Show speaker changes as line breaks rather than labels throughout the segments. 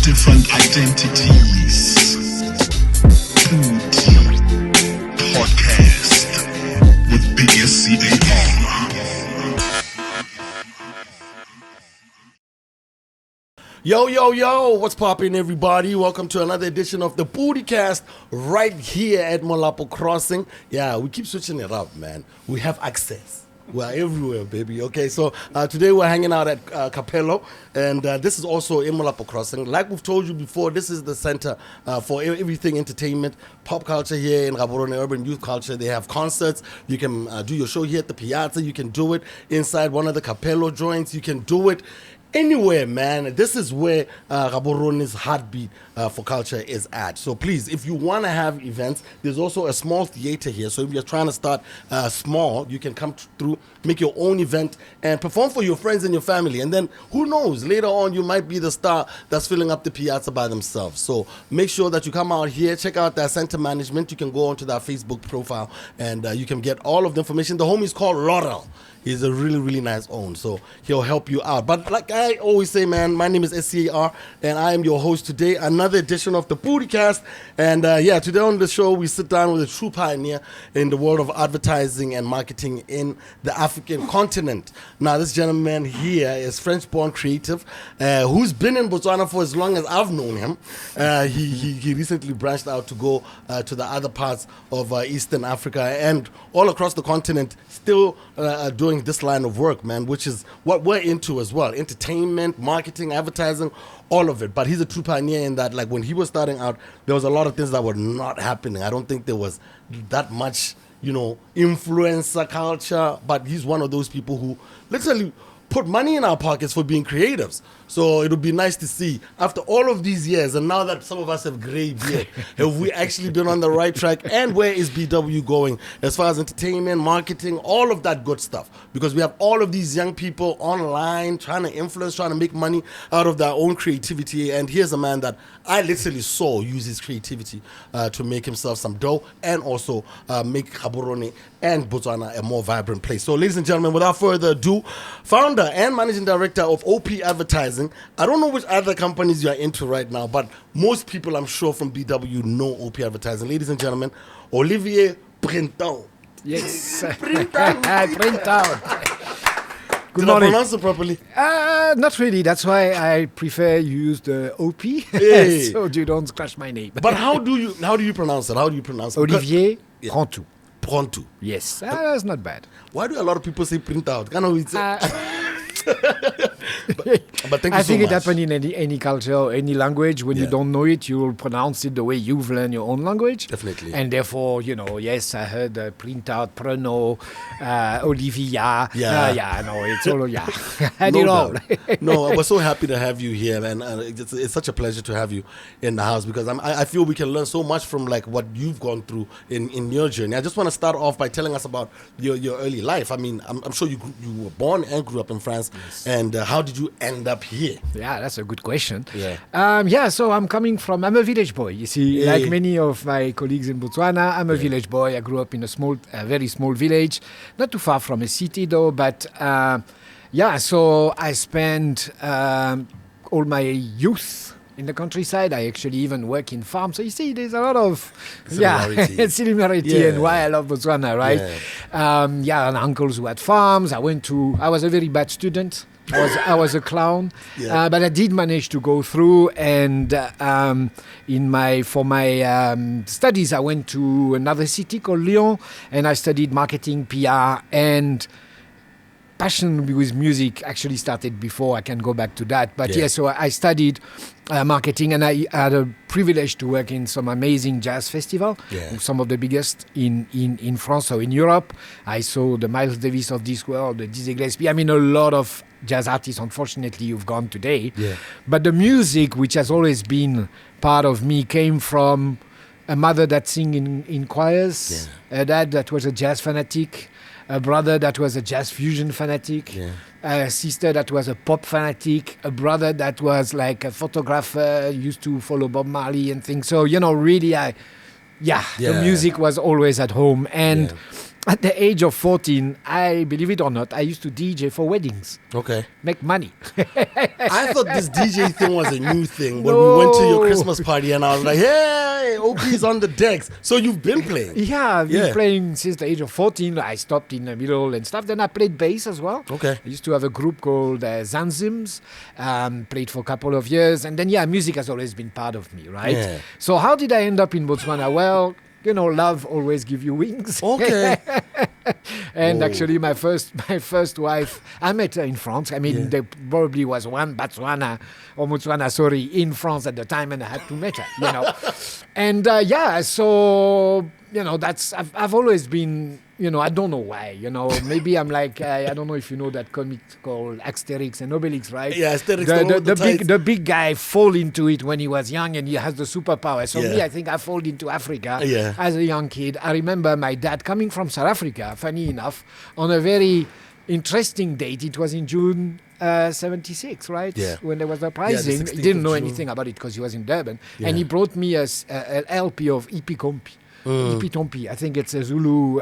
Different identities. Podcast with BSCAR.
Yo, what's poppin', everybody? Welcome to another edition of the PODICAST right here at Molapo Crossing. Yeah, we keep switching it up, man. We have access. We're everywhere, baby. Okay, so today we're hanging out at Cappello, and this is also in Molapo Crossing. Like we've told you before, this is the center for everything entertainment, pop culture here in Gaborone, urban youth culture. They have concerts. You can do your show here at the Piazza. You can do it inside one of the Cappello joints. You can do it anywhere, man. This is where Gaborone's heartbeat for culture is at. So please, if you want to have events, there's also a small theater here. So if you're trying to start small, you can come through, make your own event, and perform for your friends and your family. And then, who knows, later on, you might be the star that's filling up the piazza by themselves. So make sure that you come out here, check out their center management. You can go onto their Facebook profile, and you can get all of the information. The homie's called Laurel. He's a really, really nice own, so he'll help you out. But like I always say, man, my name is SCAR, and I am your host today. Another edition of the PODICAST. And today on the show, we sit down with a true pioneer in the world of advertising and marketing in the African continent. Now, this gentleman here is French-born creative who's been in Botswana for as long as I've known him. He recently branched out to go to the other parts of Eastern Africa and all across the continent, still doing this line of work, man, which is what we're into as well. Entertainment, marketing, advertising, all of it. But he's a true pioneer in that, like, when he was starting out, there was a lot of things that were not happening. I don't think there was that much, influencer culture, but he's one of those people who literally put money in our pockets for being creatives. So it would be nice to see, after all of these years, and now that some of us have gray beard, have we actually been on the right track? And where is BW going as far as entertainment, marketing, all of that good stuff? Because we have all of these young people online trying to influence, trying to make money out of their own creativity. And here's a man that I literally saw use his creativity to make himself some dough and also make Gaborone and Botswana a more vibrant place. So, ladies and gentlemen, without further ado, founder and managing director of OP Advertising. I don't know which other companies you are into right now, but most people, I'm sure, from BW know OP Advertising. Ladies and gentlemen, Olivier Prentout.
Yes.
Prentout.
Good
Did
morning.
I pronounce it properly?
Not really. That's why I prefer use the OP,
Hey.
so you don't scratch my name.
But how do you pronounce it? How do you pronounce it?
Olivier
Yeah.
Prentout.
Prentout.
Yes, that's not bad.
Why do a lot of people say Prentout? Kind of, but thank you
I
so
think
much.
it happens in any culture or any language. When you
Yeah.
don't know it, you'll pronounce it the way you've learned your own language.
Definitely.
And therefore, yes, I heard Prentout, Prenot, Olivier. It's all, yeah. I did all.
doubt. No, we're so happy to have you here, man. It's such a pleasure to have you in the house because I feel we can learn so much from like what you've gone through in your journey. I just want to start off by telling us about your early life. I mean, I'm sure you were born and grew up in France. Yes. And how did you end up here?
Yeah, that's a good question.
Yeah.
So I'm a village boy. You see,
Hey.
like many of my colleagues in Botswana, I'm a village boy. I grew up in a very small village, not too far from a city though, but so I spent all my youth in the countryside. I actually even work in farms. So you see, there's a lot of similarity and why I love Botswana, right? And uncles who had farms. I was a very bad student. I was a clown, but I did manage to go through. And for my studies, I went to another city called Lyon, and I studied marketing, PR, and passion with music actually started before. I can go back to that. But so I studied marketing, and I had a privilege to work in some amazing jazz festival, some of the biggest in France or in Europe. I saw the Miles Davis of this world, the Dizzy Gillespie. I mean, a lot of jazz artists, unfortunately, you've gone today. Yeah. But the music, which has always been part of me, came from a mother that sang in choirs, a dad that was a jazz fanatic, a brother that was a jazz fusion fanatic, a sister that was a pop fanatic, a brother that was like a photographer, used to follow Bob Marley and things. So, really, the music was always at home. And at the age of 14, I believe it or not, I used to DJ for weddings.
Okay.
Make money.
I thought this DJ thing was a new thing when we went to your Christmas party, and I was like, hey, OP's on the decks. So you've been playing?
Yeah, I've been playing since the age of 14. I stopped in the middle and stuff. Then I played bass as well.
Okay.
I used to have a group called Zanzims, played for a couple of years. And then, music has always been part of me, right? Yeah. So how did I end up in Botswana? Well, love always gives you wings. Okay. And actually, my first wife, I met her in France. I mean, there probably was one Botswana in France at the time, and I had to meet her, And so, that's, I've always been, I don't know why, maybe I'm like, I don't know if you know that comic called Asterix and Obelix, right?
Yeah, Asterix.
The big guy fall into it when he was young, and he has the superpower. So me, I think I fall into Africa as a young kid. I remember my dad coming from South Africa, funny enough, on a very interesting date. It was in June 76, right? Yeah. When there was the uprising. He didn't know anything about it because he was in Durban. Yeah. And he brought me an LP of Ipikompi. Ipitompi. I think it's a Zulu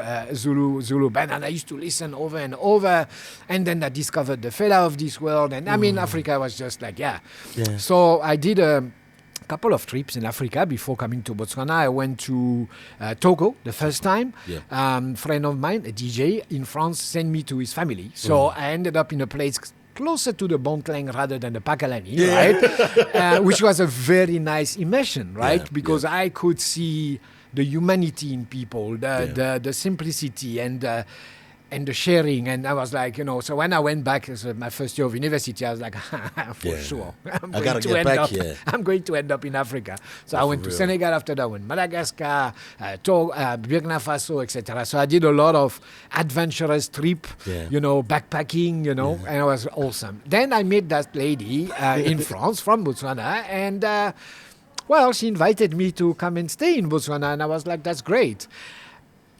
band, and I used to listen over and over. And then I discovered the fella of this world, and I mean, Africa was just like, So I did a couple of trips in Africa before coming to Botswana. I went to Togo the first time. Friend of mine, a DJ in France, sent me to his family. So I ended up in a place closer to the Bontlang rather than the Pakalani, right? Which was a very nice immersion, right? Because I could see the humanity in people, the simplicity and the sharing. And I was like, so when I went back, as my first year of university, I was like, for sure, I'm going to end up in Africa. So I went to Senegal after that, went Madagascar, Burkina Faso, etc. So I did a lot of adventurous trip, backpacking, and it was awesome. Then I met that lady in France from Botswana, and she invited me to come and stay in Botswana, and I was like, that's great.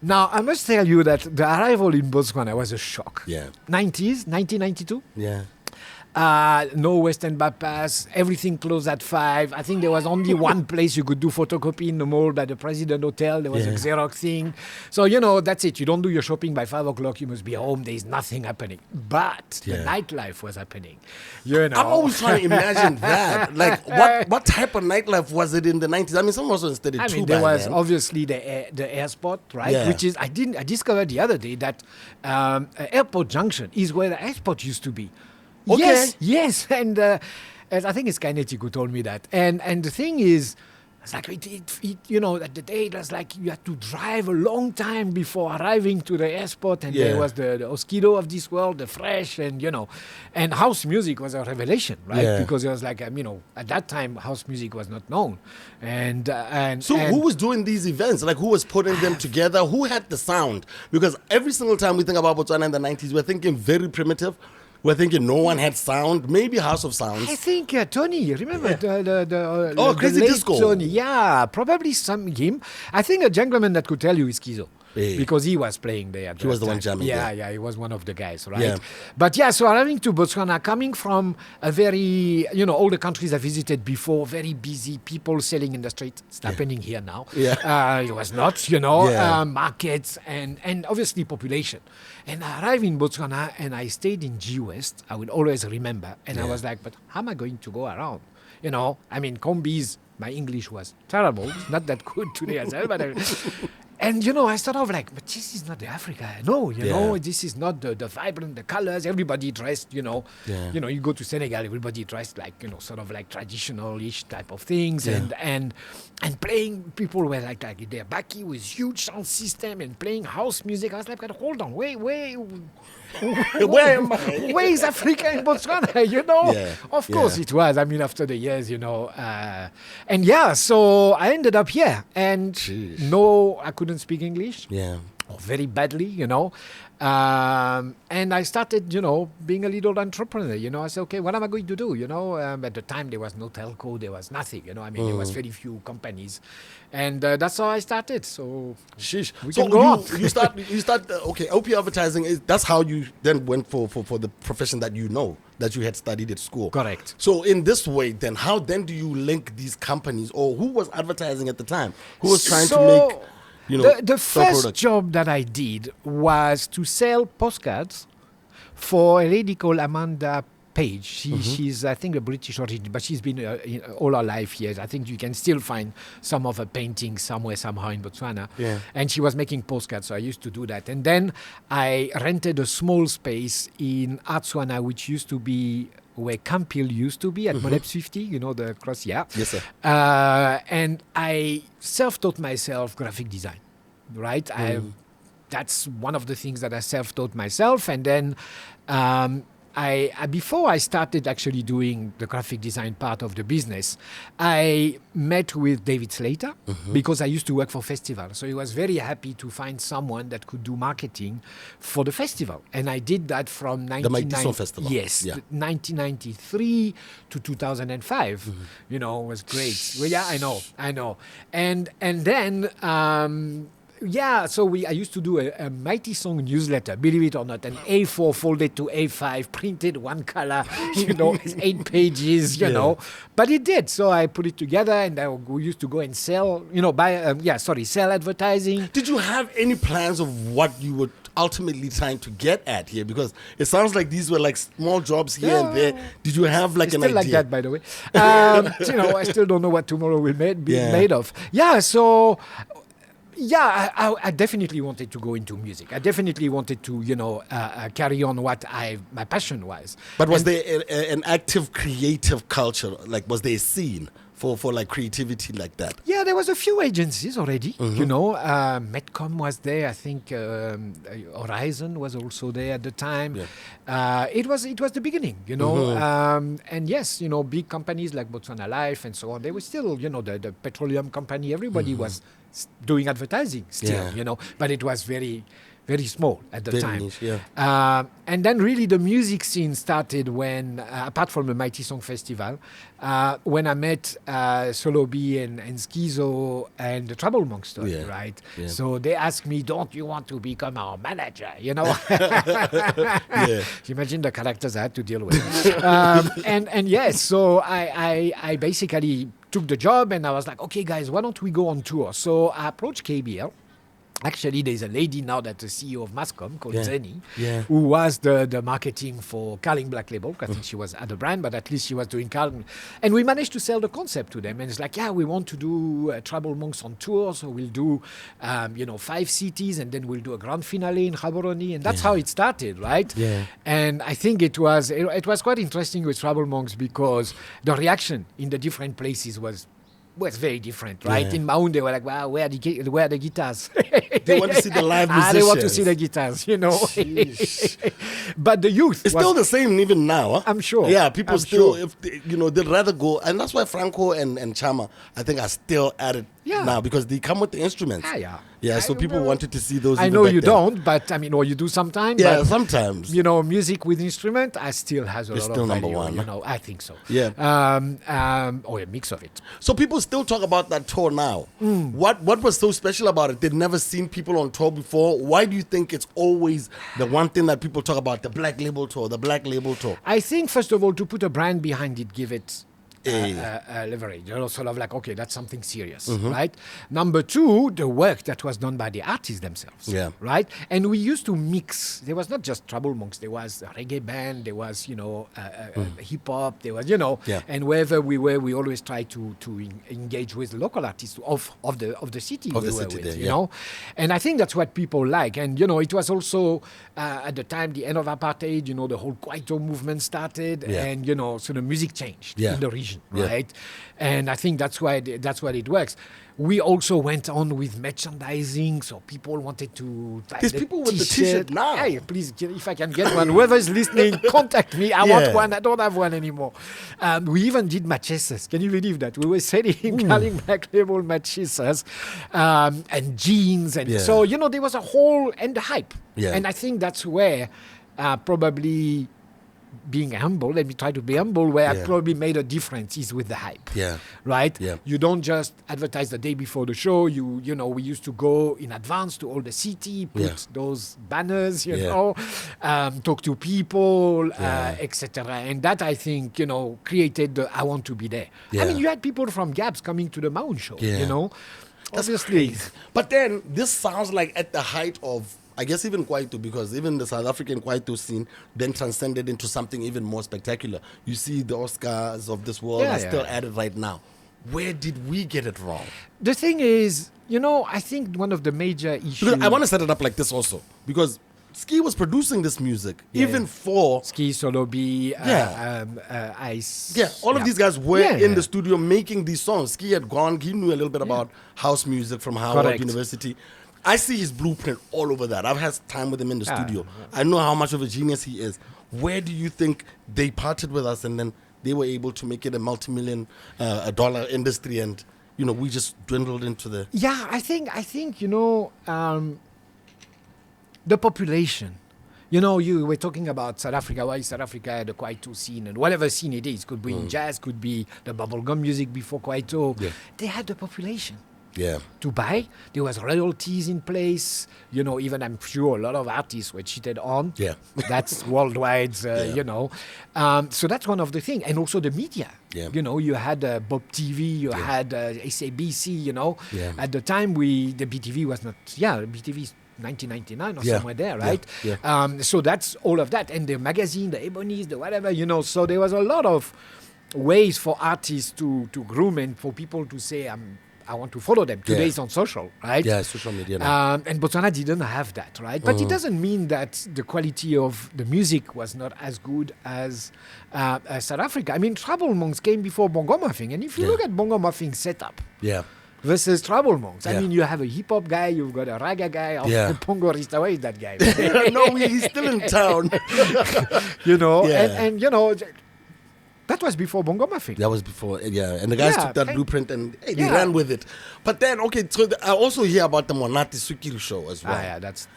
Now, I must tell you that the arrival in Botswana was a shock. 1992? Yeah. No Western bypass, everything closed at 5. I think there was only one place you could do photocopy in the mall by the President Hotel. There was a Xerox thing. So, that's it. You don't do your shopping by 5 o'clock. You must be home. There's nothing happening. But the nightlife was happening. I'm
always trying to imagine that. Like, what type of nightlife was it in the 90s? I mean, some also studied too. I mean,
there was obviously the air spot, right? Yeah. Which is, I discovered the other day that Airport Junction is where the air spot used to be. Okay. Yes, and I think it's Kinetic who told me that. And the thing is, it's like at the day it was like you had to drive a long time before arriving to the airport, and there was the Oskido of this world, the Fresh, and and house music was a revelation, right? Yeah. Because it was like at that time house music was not known, and
who was doing these events? Like, who was putting them together? Who had the sound? Because every single time we think about Botswana in the 90s, we're thinking very primitive. We're thinking no one had sound, maybe House of Sounds.
I think Tony, remember
Crazy
the
Disco.
Tony, probably him. I think a gentleman that could tell you is Kizo. Because he was playing there.
He was the one jamming.
Yeah, he was one of the guys, right? Yeah. But so arriving to Botswana, coming from a very, all the countries I visited before, very busy, people selling in the street. It's happening here now. Yeah. It was not, markets and obviously population. And I arrived in Botswana and I stayed in G West. I will always remember. And I was like, but how am I going to go around? I mean, combis, my English was terrible. It's not that good today as well, but and I started off like, but this is not the Africa. No, this is not the vibrant, the colors, everybody dressed, you go to Senegal, everybody dressed like, sort of like traditional-ish type of things. And playing, people were like their baki with huge sound system and playing house music. I was like, hold on, wait.
Where am I?
Where is Africa in Botswana?
Yeah,
Of course
yeah.
it was. I mean, after the years, and yeah, so I ended up here, and
Sheesh.
no, I couldn't speak English.
Yeah.
Or very badly, and I started, being a little entrepreneur. I said, okay, what am I going to do? At the time there was no telco, there was nothing. There was very few companies, and that's how I started. So
Sheesh.
We
So
can go on.
you start. Okay, OP advertising is that's how you then went for the profession that that you had studied at school.
Correct.
So in this way, then how then do you link these companies, or who was advertising at the time? Who was trying to make
the
some
first
products?
job that I did was to sell postcards for a lady called Amanda Page. She's, I think, a British origin, but she's been all her life here. I think you can still find some of her paintings somewhere, somehow in Botswana.
Yeah.
And she was making postcards, so I used to do that. And then I rented a small space in Botswana, which used to be where Cappello used to be at Molapo 50, the cross, yeah.
Yes, sir.
And I self-taught myself graphic design, right? That's one of the things that I self-taught myself. And then I before I started actually doing the graphic design part of the business, I met with David Slater because I used to work for festival. So he was very happy to find someone that could do marketing for the festival. And I did that from
The Mighty Festival.
Yes,
Yeah.
1993 to 2005. It was great. Well, yeah, I know. And then so I used to do a Mighty Song newsletter, believe it or not, an A4 folded to A5, printed one color, 8 pages, But it did. So I put it together, and we used to go and sell, sell advertising.
Did you have any plans of what you were ultimately trying to get at here? Because it sounds like these were like small jobs here and there. Did you have like
It's
an
still
idea?
like that, by the way. I still don't know what tomorrow will be made of. Yeah, so... Yeah, I definitely wanted to go into music. I definitely wanted to, carry on what my passion was.
But was there an active creative culture? Like, was there a scene for like creativity like that?
Yeah, there was a few agencies already. Metcom was there. I think Horizon was also there at the time.
Yeah.
It was the beginning, and yes, big companies like Botswana Life and so on. They were still, the petroleum company. Everybody was doing advertising still, but it was very, very small at the
Very
time.
niche, yeah.
And then really the music scene started when, apart from the Mighty Song Festival, when I met Solo B and Schizo and the Trouble Monks, right? Yeah. So they asked me, don't you want to become our manager,
Yeah.
Imagine the characters I had to deal with. and yes, so I basically took the job, and I was like, okay, guys, why don't we go on tour? So I approached KBL. Actually, there's a lady now that's the CEO of Mascom called Zeni, who was the marketing for Carling Black Label. I think she was at the brand, but at least she was doing Carling. And we managed to sell the concept to them. And it's like, we want to do Trouble Monks on tour. So we'll do, 5 cities, and then we'll do a grand finale in Gaborone. And that's how it started, right?
Yeah.
And I think it was quite interesting with Trouble Monks because the reaction in the different places was very different, right?
Yeah.
In Maun, they were like, wow, where are the guitars?
They want to see the live musicians.
They want to see the guitars, But the youth...
It's still the same even now. Huh?
I'm sure.
Yeah, people
I'm
still,
sure.
if they, they'd rather go. And that's why Franco and Chama, I think, are still at it now because they come with the instruments. Yeah, so people wanted to see those.
I know you don't, but or you do sometimes.
Yeah,
but,
sometimes.
Music with instrument, still has a lot
still
of value.
number one.
I think so.
Yeah.
Or a mix of it.
So people still talk about that tour now. What was so special about it? They'd never seen people on tour before. Why do you think it's always the one thing that people talk about, the Black Label Tour, the Black Label Tour?
I think, first of all, to put a brand behind it, give it leverage. Sort of like, okay, that's something serious, right? Number two, the work that was done by the artists themselves, right? And we used to mix. There was not just Trouble Monks. There was a reggae band. There was, hip hop. There was, and wherever we were, we always tried to engage with local artists of the city we were with, And I think that's what people like. And it was also at the time the end of apartheid. The whole Kwaito movement started, and so the music changed in the region. vision,
Yeah.
right? And I think that's why it works. We also went on with merchandising, so people wanted to buy
There's
the
people with the
t-shirt.
t-shirt now.
Hey, please, if I can get one, whoever's listening, contact me. I
Yeah.
want one. I don't have one anymore. We even did machetes. Can you believe that? We were selling Carling Black Label machetes and jeans. And
Yeah.
so, there was a whole, and the hype.
Yeah.
And I think that's where probably being humble, let me try to be humble, where I
Yeah.
probably made a difference is with the hype.
Yeah.
Right?
Yeah.
You don't just advertise the day before the show. We used to go in advance to all the city, put
Yeah.
those banners,
Yeah.
talk to people,
Yeah.
etc. And that, I think, created the I want to be there. I
Yeah.
mean, you had people from Gabs coming to the Mound show,
Yeah. That's
Obviously.
crazy. But then this sounds like at the height of, I guess, even Kwaito, because even the South African Kwaito scene then transcended into something even more spectacular. You see the Oscars of this world
Yeah,
are
yeah.
still at it right now. Where did we get it wrong?
The thing is, I think one of the major issues...
Because I want to set it up like this also, because Ski was producing this music
Yeah.
even for...
Ski, Solo B,
Yeah.
Ice.
Yeah, all of these guys were
Yeah,
in
yeah.
the studio making these songs. Ski had gone, he knew a little bit about house music from Howard
Correct.
University. I see his blueprint all over that. I've had time with him in the
Ah,
studio. I know how much of a genius he is. Where do you think they parted with us and then they were able to make it a multi-million dollar industry and, we just dwindled into the...
Yeah, I think the population. You were talking about South Africa. Why South Africa had a Kwaito scene and whatever scene it is. Could be in jazz, could be the bubblegum music before Kwaito.
Yeah.
They had the population
Yeah.
to buy. There was royalties in place. Even I'm sure a lot of artists were cheated on.
Yeah.
That's worldwide,
Yeah.
So that's one of the things. And also the media.
Yeah.
You had Bob TV, you had SABC,
Yeah.
At the time, the BTV was not, BTV is 1999 or
Yeah.
somewhere there,
Yeah.
right?
Yeah.
So that's all of that. And the magazine, the Ebonies, the whatever, so there was a lot of ways for artists to groom and for people to say, I want to follow them. Today
Yeah.
it's on social, right?
Yeah, social media now.
And Botswana didn't have that, right? But it doesn't mean that the quality of the music was not as good as South Africa. I mean, Trouble Monks came before Bongo Muffin. And if you
Yeah.
look at Bongo Muffin's setup
Yeah.
versus Trouble Monks, I
Yeah.
mean, you have a hip-hop guy, you've got a raga guy,
Yeah.
Pongo Rista, where is that guy?
No, he's still in town.
Yeah.
Yeah.
And that was before Bongo Muffin.
That was before, yeah. And the guys
Yeah,
took that
and-
blueprint and they
Yeah.
ran with it. But then, okay, so I also hear about the Monate Sukiri show as well.
Yeah, that's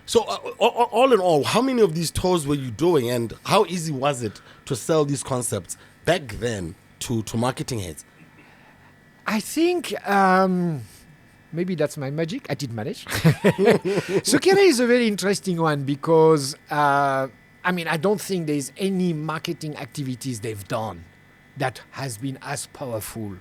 So, all in all, how many of these tours were you doing, and how easy was it to sell these concepts back then to marketing heads?
I think maybe that's my magic. I did manage. Sukire is a very interesting one because I don't think there's any marketing activities they've done that has been as powerful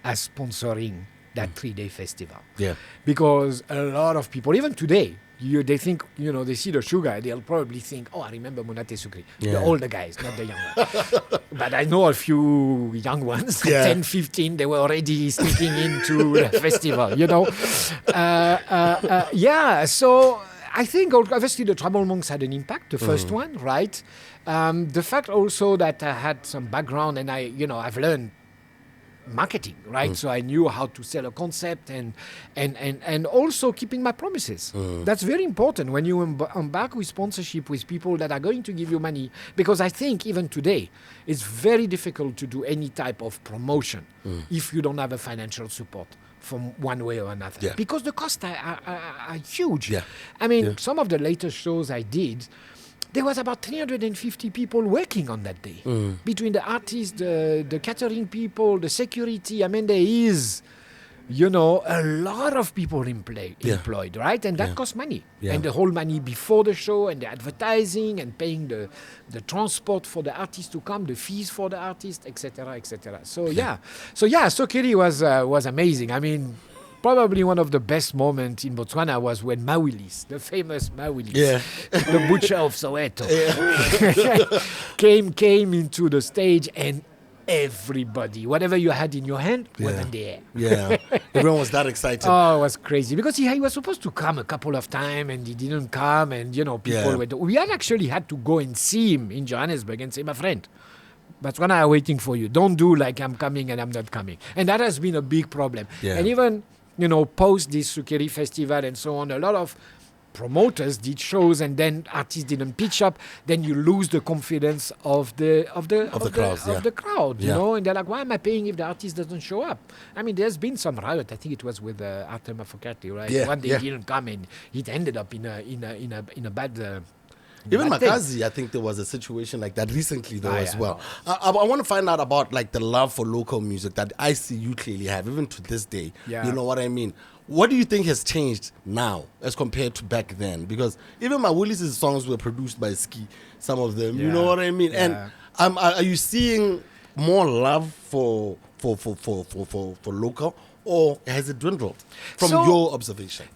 as sponsoring that 3-day festival.
Yeah.
Because a lot of people, even today, they think, they see the sugar, they'll probably think, I remember Monate Sukri.
Yeah.
The older guys, not the young ones. But I know a few young ones,
Yeah.
10, 15, they were already sneaking into the festival, so I think obviously the Trouble Monks had an impact, the first one, right? The fact also that I had some background and I've learned marketing, right? So I knew how to sell a concept and also keeping my promises. That's very important when you embark with sponsorship with people that are going to give you money, because I think even today it's very difficult to do any type of promotion if you don't have a financial support from one way or another,
Yeah.
because the costs are huge.
Yeah.
I mean,
Yeah.
some of the latest shows I did, there was about 350 people working on that day. Between the artists, the catering people, the security. I mean, there is, a lot of people employed, right? And that costs money.
Yeah.
And the whole money before the show and the advertising and paying the transport for the artist to come, the fees for the artist, etc., etc. So, Sokiri was amazing. I mean, probably one of the best moments in Botswana was when Mawilis, the famous Mawilis,
Yeah.
the butcher of Soweto, came into the stage, and everybody, whatever you had in your hand, wasn't there.
Yeah. Everyone was that excited.
Oh, it was crazy because he was supposed to come a couple of times and he didn't come, and people
Yeah.
we had actually had to go and see him in Johannesburg and say, my friend, Botswana are waiting for you. Don't do like I'm coming and I'm not coming. And that has been a big problem.
Yeah.
And even, post this Sukeri festival and so on, a lot of promoters did shows and then artists didn't pitch up, then you lose the confidence of the crowd,
Yeah.
and they're like, why am I paying if the artist doesn't show up? I mean, there's been some riot. I think it was with Artem Afokati, right?
Yeah,
One day
yeah.
he didn't come and it ended up in a bad
Even
bad thing.
Makazi, I think there was a situation like that recently though as
yeah,
well. I want to find out about like the love for local music that I see you clearly have, even to this day.
Yeah.
You know what I mean? What do you think has changed now as compared to back then? Because even my Willis' songs were produced by Ski, some of them. You know
Yeah.
what I mean?
Yeah.
And are you seeing more love for local, or has it dwindled from
So-
your observation?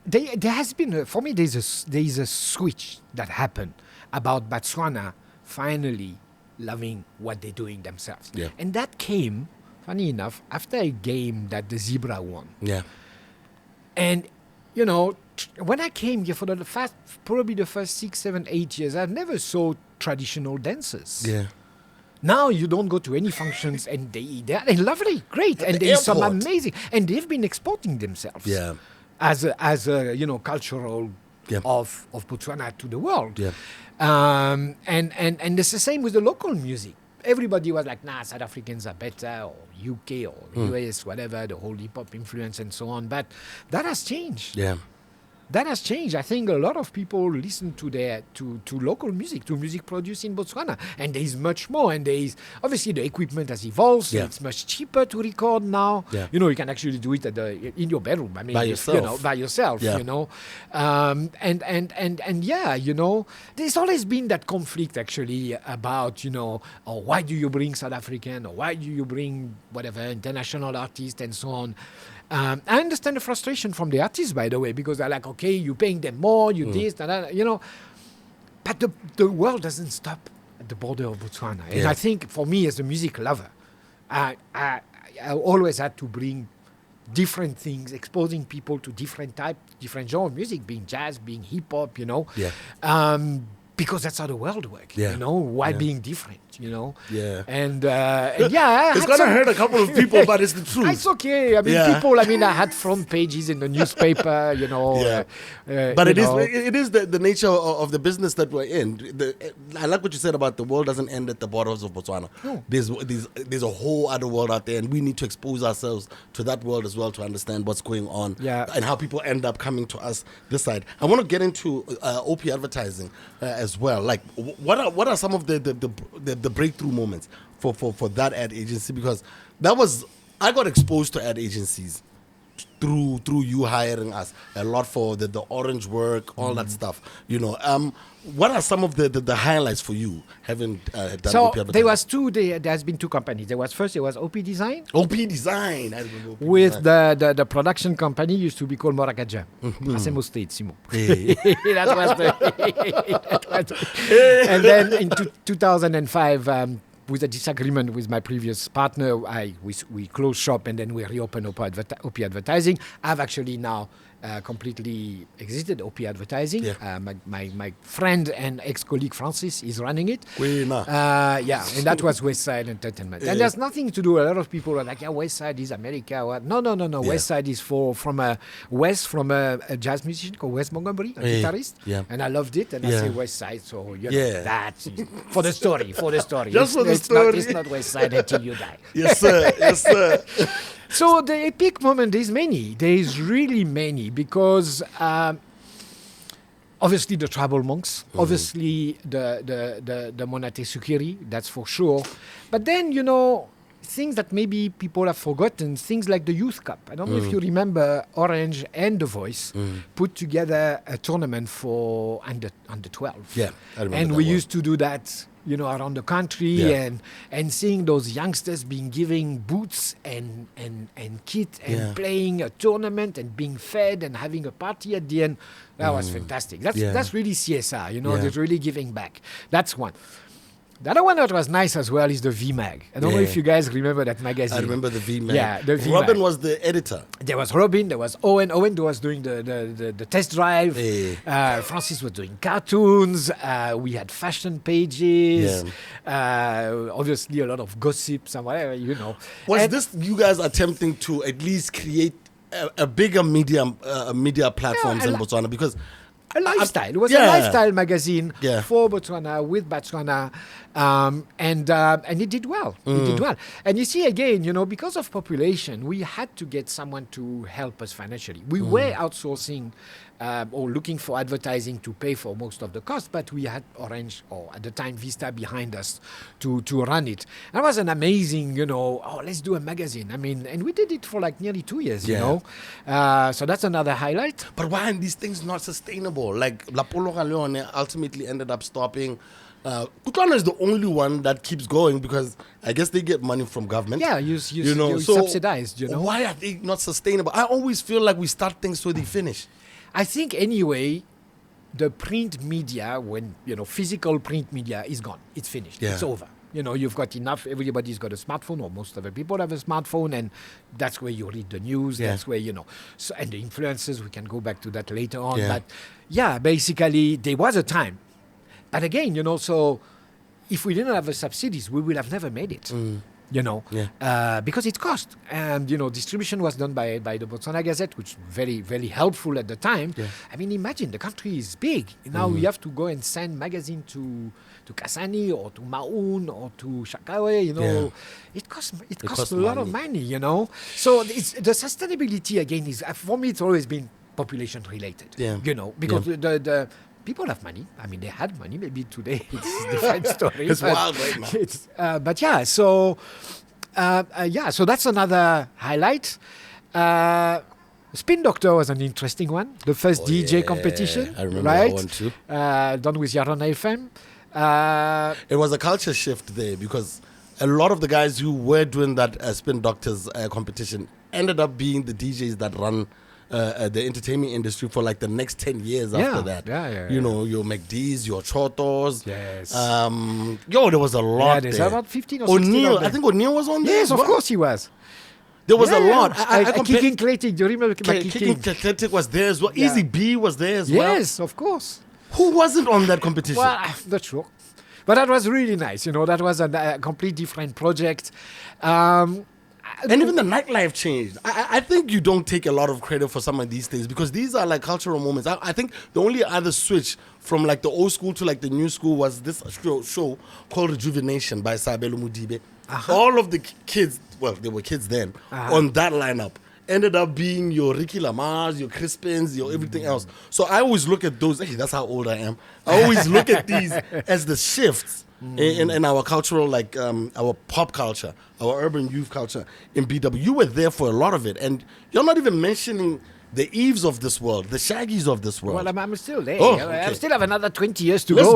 There has been, for me, there is a switch that happened about Botswana finally loving what they're doing themselves.
Yeah.
And that came, funny enough, after a game that the Zebra won.
Yeah.
And, when I came here for probably the first 6, 7, 8 years, I never saw traditional dances.
Yeah.
Now you don't go to any functions and they're lovely, great.
At
And
the
there's some
airport.
amazing, and they've been exporting themselves.
Yeah.
As a cultural
Yeah.
of Botswana to the world.
Yeah.
And it's the same with the local music. Everybody was like, nah, South Africans are better, or UK or US, whatever, the whole hip hop influence and so on. But that has changed.
Yeah.
That has changed. I think a lot of people listen to local music, to music produced in Botswana, and there is much more. And there is obviously the equipment has evolved. So
Yeah.
it's much cheaper to record now.
Yeah.
You can actually do it in your bedroom. I mean,
By yourself.
by yourself.
Yeah.
And yeah, there's always been that conflict actually about or why do you bring South African, or why do you bring whatever international artist and so on. I understand the frustration from the artists, by the way, because they're like, okay, you're paying them more, you this, that, but the world doesn't stop at the border of Botswana. And
Yeah.
I think for me as a music lover, I always had to bring different things, exposing people to different genre of music, being jazz, being hip hop,
Yeah.
Because that's how the world works,
Yeah.
why
Yeah.
being different,
Yeah.
And yeah, I
It's
had
gonna
some-
hurt a couple of people, but it's the truth.
It's okay. I mean,
Yeah.
I had front pages in the newspaper,
Yeah. But it is the nature of the business that we're in. I like what you said about the world doesn't end at the borders of Botswana.
No.
There's a whole other world out there, and we need to expose ourselves to that world as well to understand what's going on,
Yeah.
and how people end up coming to us this side. I want to get into OP advertising as well. Like, what are some of the breakthrough moments for that ad agency? Because I got exposed to ad agencies through you hiring us a lot for the orange work, all that stuff. What are some of the highlights for you having done
So
OP advertising?
there has been two companies. There was OP Design,
OP Design. I remember OP
with
Design.
the production company used to be called Morakaja. Asemo State, Simo.
Hey.
That was and then in 2005, with a disagreement with my previous partner, we closed shop and then we reopened OP Advertising. I've actually now completely exited OP Advertising.
Yeah.
My friend and ex-colleague Francis is running it.
Wena.
And that was West Side Entertainment. And there's nothing to do. A lot of people are like, yeah, West Side is America. What? No.
Yeah.
West Side is from a jazz musician called Wes Montgomery, a guitarist.
Yeah.
And I loved it. And I
Yeah.
say West Side. So,
Yeah.
that's for the story.
Just for the
It's
story.
It's not West Side until you die.
Yes, sir. Yes, sir.
So the epic moment, there's many. There's really many because obviously the tribal monks, obviously the Monate Sukiri, that's for sure. But then, things that maybe people have forgotten, things like the Youth Cup. I don't know if you remember Orange and The Voice put together a tournament for under 12.
Yeah, I remember
And
that
we
one.
used to do that, around the country
Yeah.
and seeing those youngsters being given boots and kit and
Yeah.
playing a tournament and being fed and having a party at the end. That was fantastic.
Yeah.
That's really CSR,
Yeah.
There's really giving back. That's one. The other one that was nice as well is the V-Mag. I don't know if you guys remember that magazine.
I remember the V-Mag.
Yeah, the V-Mag.
Robin was the editor.
There was Robin, there was Owen. Owen was doing the test drive.
Yeah.
Francis was doing cartoons. We had fashion pages. Obviously, a lot of gossips and whatever,
Was this you guys attempting to at least create a bigger media platforms in Botswana? Because
a lifestyle. It was a lifestyle magazine for Botswana, with Botswana, and it did well. It did well. And you see, again, because of population, we had to get someone to help us financially. We were outsourcing or looking for advertising to pay for most of the cost, but we had Orange, or at the time Vista, behind us to run it. And it was an amazing, let's do a magazine. I mean, and we did it for like nearly 2 years, so that's another highlight.
But why are these things not sustainable? Like Lapolo Leone ultimately ended up stopping. Botswana is the only one that keeps going because I guess they get money from government.
Yeah, you subsidized.
Why are they not sustainable? I always feel like we start things so they finish.
I think anyway, the print media, when physical print media is gone, it's finished, it's over. You've got enough. Everybody's got a smartphone, or most of the people have a smartphone, and that's where you read the news. That's where So, and the influencers, we can go back to that later on. But basically, there was a time. But again, so if we didn't have the subsidies, we would have never made it. Because it cost. And, distribution was done by the Botswana Gazette, which was very, very helpful at the time. Yeah. I mean, imagine, the country is big. Now we have to go and send magazine to Kasani or to Maun or to Shakawe, It costs a lot of money, So the sustainability, again, is, for me, it's always been population related, because the people have money. I mean, they had money. Maybe today it's a different story.
It's wild right now.
So that's another highlight. Spin Doctor was an interesting one. The first DJ competition.
I remember that one too.
Done with Yarona FM.
It was a culture shift there because a lot of the guys who were doing that Spin Doctors competition ended up being the DJs that run the entertainment industry for like the next 10 years after that. Your McD's, your Chotos.
Yes.
There was a lot there.
There's about 15 or 16
O'Neill,
of them.
I think O'Neill was on there.
Yes, of course he was.
There was a lot.
Kicking Kletik, do you remember
Kicking Kletik was there as well. Easy B was there as well.
Yes, of course.
Who wasn't on that competition?
Well, I'm not sure. But that was really nice. That was a complete different project.
And even the nightlife changed. I think you don't take a lot of credit for some of these things because these are like cultural moments. I think the only other switch from like the old school to like the new school was this show called Rejuvenation by Sabelo Mudibe. All of the kids, well, they were kids then, on that lineup ended up being your Ricky Lamars, your Crispins, your everything else. So I always look at those. Hey, that's how old I am. I always look at these as the shifts in our cultural, like our pop culture, our urban youth culture in BW. You were there for a lot of it, and you're not even mentioning the Eves of this world, the Shaggies of this world.
Well, I'm still there.
Oh, okay.
I still have another 20 years to
Let's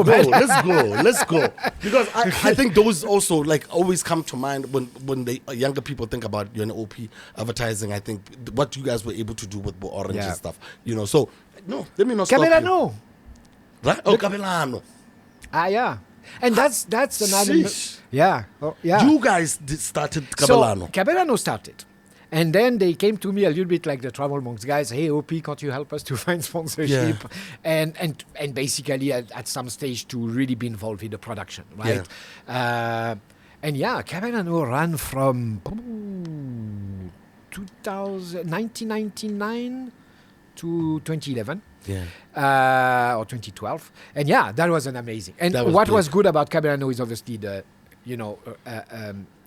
go.
Let's go. Because I think those also like always come to mind when the younger people think about UNOP advertising. I think what you guys were able to do with Orange and stuff. So no, let me not stop
Cappello.
Right? Oh, Cappello.
Yeah. And that's another.
Sheesh.
Yeah. Oh, yeah.
You guys started Cappello.
So Cappello started. And then they came to me a little bit like the Travel Monks guys. Hey, OP, can't you help us to find sponsorship? Yeah. And basically at some stage to really be involved in the production, right? Yeah. Cappello ran from 1999 to 2011. Yeah. Or 2012. And that was an amazing. And what was good about Cappello is obviously the,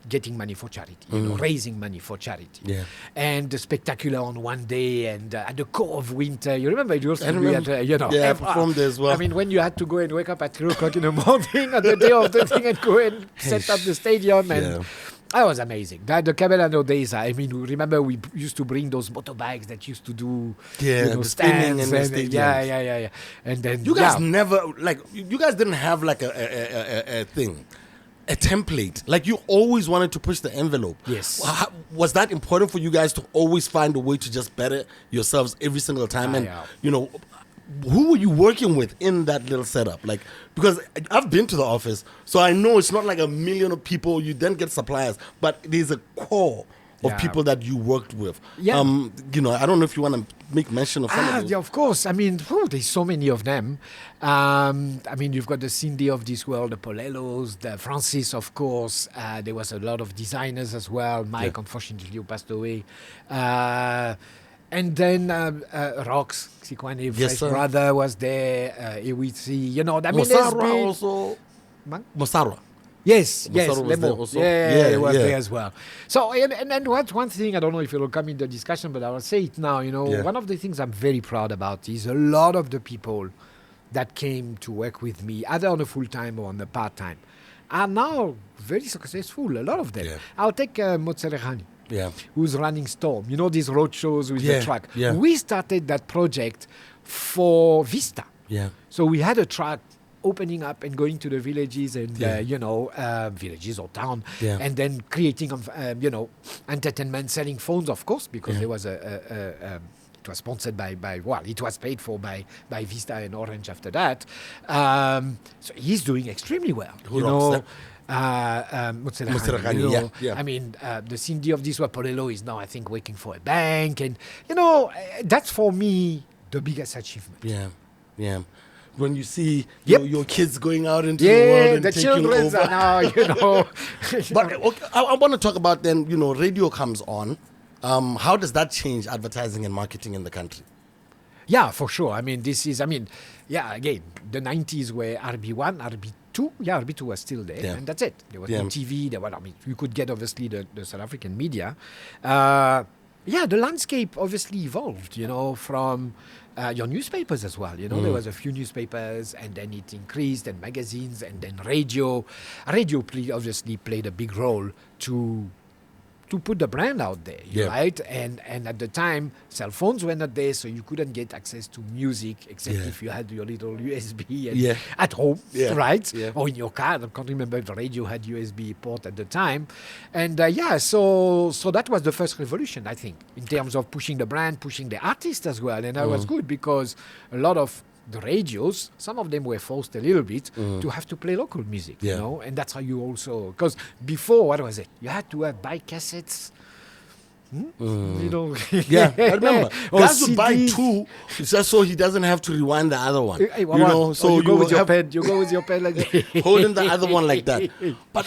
getting money for charity, raising money for charity. Yeah. And the spectacular on one day and at the core of winter. You remember it used to be at,
I performed there as well.
I mean, when you had to go and wake up at 3 o'clock in the morning on the day of the thing and go and set up the stadium and... That was amazing. The Cappello days, I mean, remember we used to bring those motorbikes that used to do stands
and
yeah. And then
you guys never you guys didn't have like a thing, a template. Like you always wanted to push the envelope.
Yes.
Was that important for you guys to always find a way to just better yourselves every single time? who were you working with in that little setup? Like, because I've been to the office, so I know it's not like a million of people. You then get suppliers, but there's a core of
Yeah.
people that you worked with.
Yeah.
You know, I don't know if you want to make mention of some of those.
Yeah, of course. I mean, there's so many of them. I mean, you've got the Cindy of this world, the Polelos, the Francis, of course. There was a lot of designers as well. Mike, unfortunately, who passed away. And then Rox, Sikwane,
Yes,
Fresh
sir.
Brother was there. Iwitsi, you know, I mean, there's
Mosara
been-
also.
Man?
Mosara.
Yes,
Masaro
yes,
was
Lemo.
there also?
Yeah, he was
yeah.
there as well. So, and then one thing, I don't know if it will come in the discussion, but I will say it now, you know,
Yeah.
one of the things I'm very proud about is a lot of the people that came to work with me, either on a full-time or on a part-time, are now very successful, a lot of them.
Yeah.
I'll take Motserehani,
Yeah.
who's running Storm, you know, these road shows with
Yeah,
the truck.
yeah.
We started that project for Vista.
Yeah.
So we had a truck opening up and going to the villages and,
Yeah.
villages or town,
Yeah.
and then creating, entertainment, selling phones, of course, because
Yeah.
there was it was sponsored it was paid for by Vista and Orange after that. So he's doing extremely well.
Who rocks
Mutselahani,
Mutselahani, yeah.
I mean, the Cindy of this Polelo is now, I think, working for a bank. And, that's for me the biggest achievement.
Yeah. Yeah. When you see
Yep.
your kids going out into the world
Yeah,
and
the
taking
children
over.
are now,
But okay, I want to talk about then, radio comes on. How does that change advertising and marketing in the country?
Yeah, for sure. I mean, again, the 90s were RB1, RB2. Yeah, RB2 was still there,
Yeah.
and that's it. There was
Yeah.
no TV. You could get, obviously, the South African media. The landscape obviously evolved, from your newspapers as well. There was a few newspapers, and then it increased, and magazines, and then radio. Radio obviously played a big role to put the brand out there,
Yeah.
right? And at the time, cell phones were not there, so you couldn't get access to music except
Yeah.
if you had your little USB
Yeah.
at home,
Yeah.
right?
Yeah.
Or in your car. I can't remember if the radio had USB port at the time. And so that was the first revolution, I think, in terms of pushing the brand, pushing the artist as well. And that was good because a lot of the radios, some of them were forced a little bit to have to play local music,
Yeah.
and that's how you also, because before, what was it? You had to buy cassettes.
Yeah, I remember.
Or
Guys would buy
CDs.
two just so he doesn't have to rewind the other one.
Hey, so you go with your pen. You go with your pen like that.
holding the other one like that. But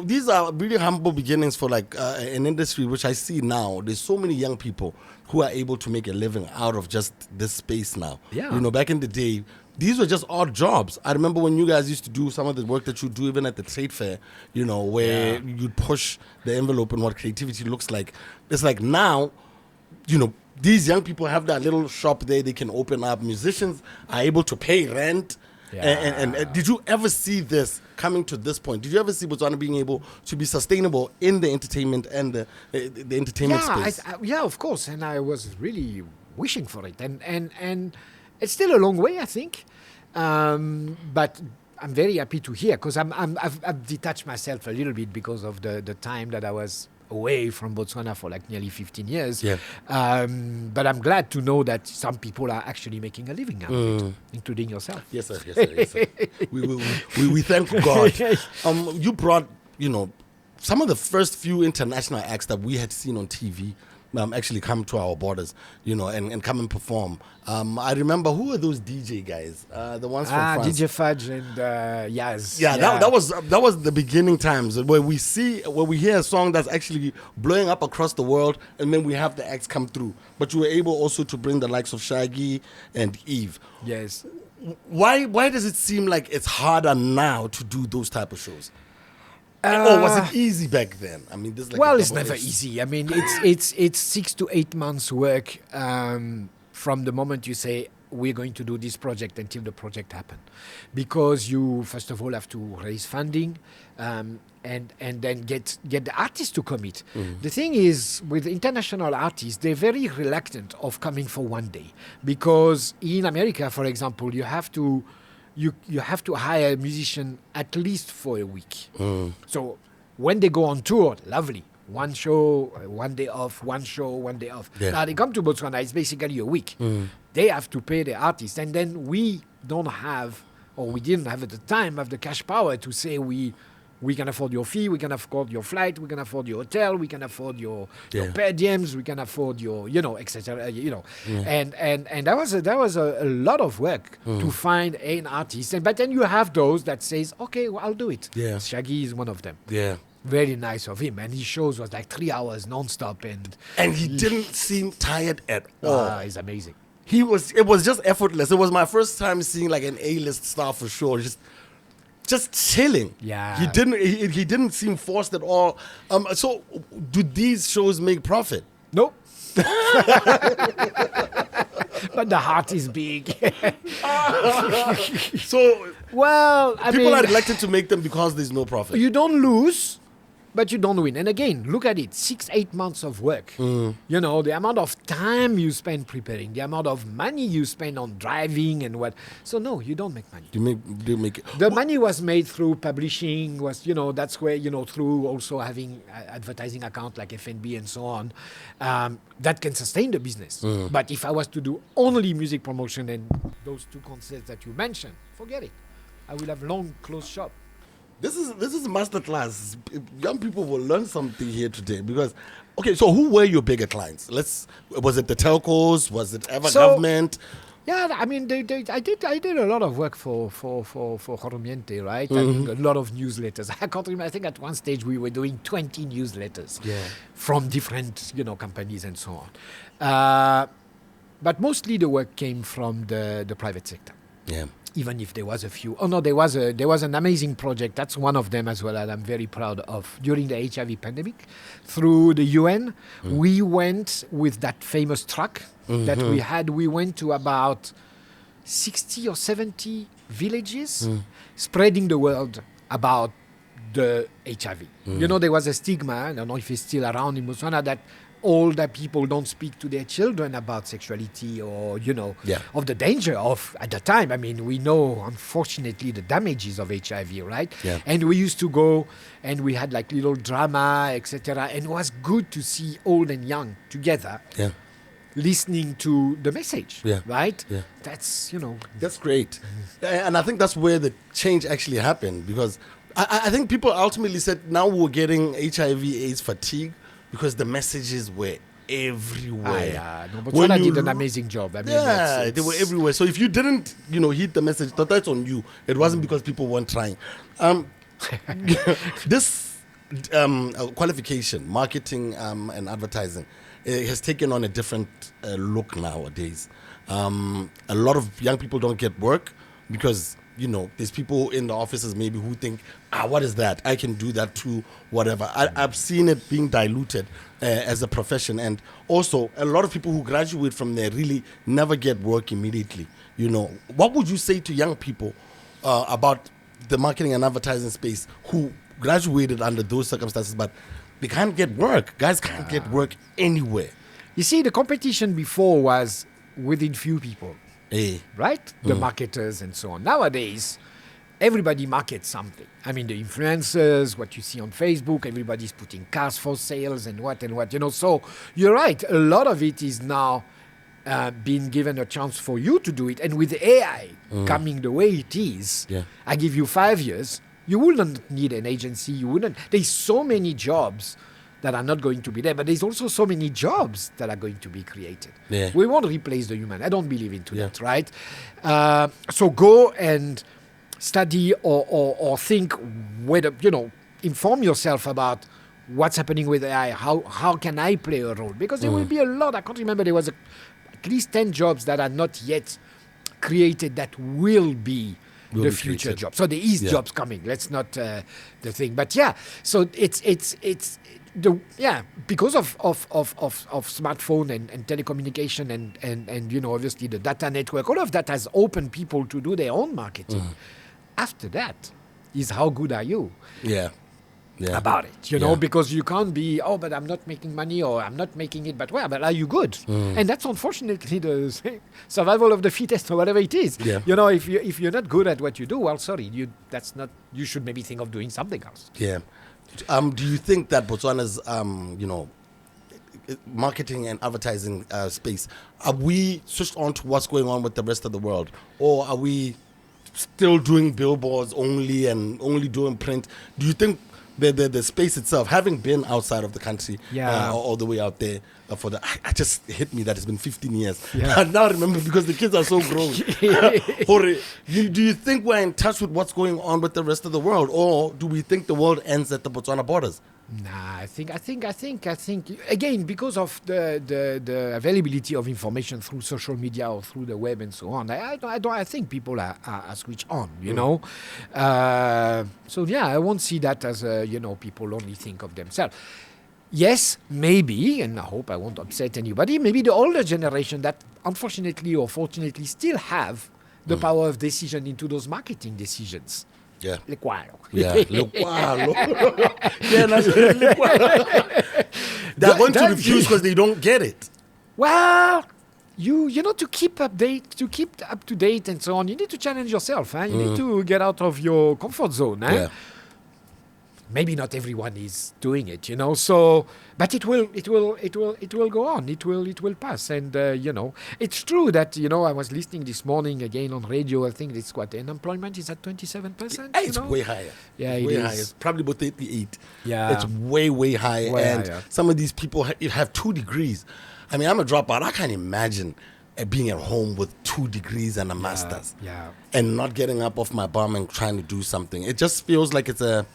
these are really humble beginnings for an industry which I see now. There's so many young people who are able to make a living out of just this space now.
Yeah.
Back in the day, these were just odd jobs. I remember when you guys used to do some of the work that you do even at the trade fair, where you'd push the envelope and what creativity looks like. It's like now, these young people have that little shop there they can open up. Musicians are able to pay rent.
Yeah.
And did you ever see this coming to this point? Did you ever see Botswana being able to be sustainable in the entertainment and the entertainment space?
Of course. And I was really wishing for it. And it's still a long way, I think. But I'm very happy to hear because I've detached myself a little bit because of the time that I was away from Botswana for nearly 15 years.
Yeah.
But I'm glad to know that some people are actually making a living out of it, including yourself.
Yes, sir. Yes, sir. Yes, sir. we thank God. You brought, some of the first few international acts that we had seen on TV actually come to our borders, and come and perform. I remember, who are those DJ guys? The ones from France.
DJ Fudge and Yaz.
Yeah, that was the beginning times where we hear a song that's actually blowing up across the world, and then we have the acts come through. But you were able also to bring the likes of Shaggy and Eve.
Yes.
Why does it seem like it's harder now to do those type of shows? Or was it easy back then? I mean, this
it's never easy. I mean, it's 6 to 8 months work from the moment you say we're going to do this project until the project happens, because you first of all have to raise funding and then get the artists to commit. The thing is, with international artists, they're very reluctant of coming for one day, because in America, for example, you have to hire a musician at least for a week. So when they go on tour, lovely. one show, one day off, one show, one day off.
Yeah.
Now they come to Botswana, it's basically a week. They have to pay the artists, and then we don't have, or we didn't have at the time, have the cash power to say we can afford your fee, we can afford your flight, we can afford your hotel, we can afford your per diems, we can afford your, etc. And that was a lot of work to find an artist. But then you have those that says, okay, well, I'll do it.
Yeah.
Shaggy is one of them.
Yeah.
Very nice of him, and his shows was like 3 hours non-stop,
And he didn't seem tired at all.
It's amazing.
It was just effortless. It was my first time seeing like an A-list star for sure. Just chilling.
Yeah.
He didn't seem forced at all. So do these shows make profit?
Nope. But the heart is big.
So
Well, I
people
mean,
are elected to make them because there's no profit.
you don't lose, but you don't win. And again, look at it, 6-8 months of work. The amount of time you spend preparing, the amount of money you spend on driving and what. So no, you don't make money.
Do you make it?
The money was made through publishing, that's where, through also having advertising account like FNB and so on, that can sustain the business. But if I was to do only music promotion and those 2 concerts that you mentioned, forget it. I will have long closed shop.
This is a masterclass. Young people will learn something here today because, okay, so who were your bigger clients? Was it the telcos? Was it ever government?
Yeah, I mean, I did a lot of work for Joromiente, right? I mean, a lot of newsletters. I can't remember. I think at one stage we were doing 20 newsletters from different, companies and so on. But mostly the work came from the private sector.
Yeah.
Even if there was a few. Oh no, there was an amazing project. That's one of them as well that I'm very proud of. During the HIV pandemic, through the UN, we went with that famous truck that we had. We went to about 60 or 70 villages, spreading the word about the HIV. There was a stigma, I don't know if it's still around in Botswana, that older people don't speak to their children about sexuality or, of the danger of, at the time, I mean, we know, unfortunately, the damages of HIV, right?
Yeah.
And we used to go and we had like little drama, etc. And it was good to see old and young together listening to the message, right?
Yeah.
That's,
That's great. And I think that's where the change actually happened because I think people ultimately said now we're getting HIV/AIDS fatigue because the messages were everywhere.
Botswana did an amazing job. I mean,
they were everywhere. So if you didn't, hit the message, that's on you. It wasn't because people weren't trying. This qualification, marketing and advertising, has taken on a different look nowadays. A lot of young people don't get work because there's people in the offices maybe who think, what is that? I can do that too, whatever. I've seen it being diluted as a profession. And also, a lot of people who graduate from there really never get work immediately. What would you say to young people about the marketing and advertising space who graduated under those circumstances, but they can't get work? Guys can't get work anywhere.
You see, the competition before was within few people. Right? The marketers and so on. Nowadays, everybody markets something. I mean, the influencers, what you see on Facebook, everybody's putting cars for sales and what. So you're right. A lot of it is now being given a chance for you to do it. And with AI coming the way it is, I give you 5 years, you wouldn't need an agency. There's so many jobs that are not going to be there, but there's also so many jobs that are going to be created.
Yeah.
We won't replace the human. I don't believe into that, right? So go and study or think whether, inform yourself about what's happening with AI. How can I play a role? Because there will be a lot. I can't remember. There was at least 10 jobs that are not yet created that will be the future job. So there is jobs coming. Let's not the thing. But so it's because of smartphone and telecommunication and obviously the data network, all of that has opened people to do their own marketing. After that is how good are you about it, because you can't be, but I'm not making money or I'm not making it, but are you good? And that's unfortunately the survival of the fittest or whatever it is. If you're not good at what you do, well, sorry, you should maybe think of doing something else.
Do you think that Botswana's, marketing and advertising space, are we switched on to what's going on with the rest of the world, or are we still doing billboards only and only doing print? Do you think the space itself, having been outside of the country, all the way out there I just hit me that it's been 15 years. I now remember because the kids are so grown. Do you think we're in touch with what's going on with the rest of the world, or do we think the world ends at the Botswana borders?
Nah, I think again, because of the availability of information through social media or through the web and so on. I think people are switched on, you know. So yeah, I won't see that as people only think of themselves. Yes, maybe, and I hope I won't upset anybody, maybe the older generation that unfortunately or fortunately still have the power of decision into those marketing decisions.
Yeah.
Le qualo.
Yeah. Le qualo. Yeah, that's le qualo. They're going to refuse because they don't get it.
Well, to keep up to date and so on, you need to challenge yourself. You need to get out of your comfort zone.
Yeah.
Maybe not everyone is doing it, So, but it will go on. It will pass, and it's true that I was listening this morning again on radio. I think it's unemployment is at 27%.
It's way higher.
Yeah,
it's
it
way
is.
higher. It's probably about 88.
Yeah,
it's way higher.
Higher.
Some of these people have 2 degrees. I mean, I'm a dropout. I can't imagine being at home with 2 degrees and a master's, and not getting up off my bum and trying to do something. It just feels like it's a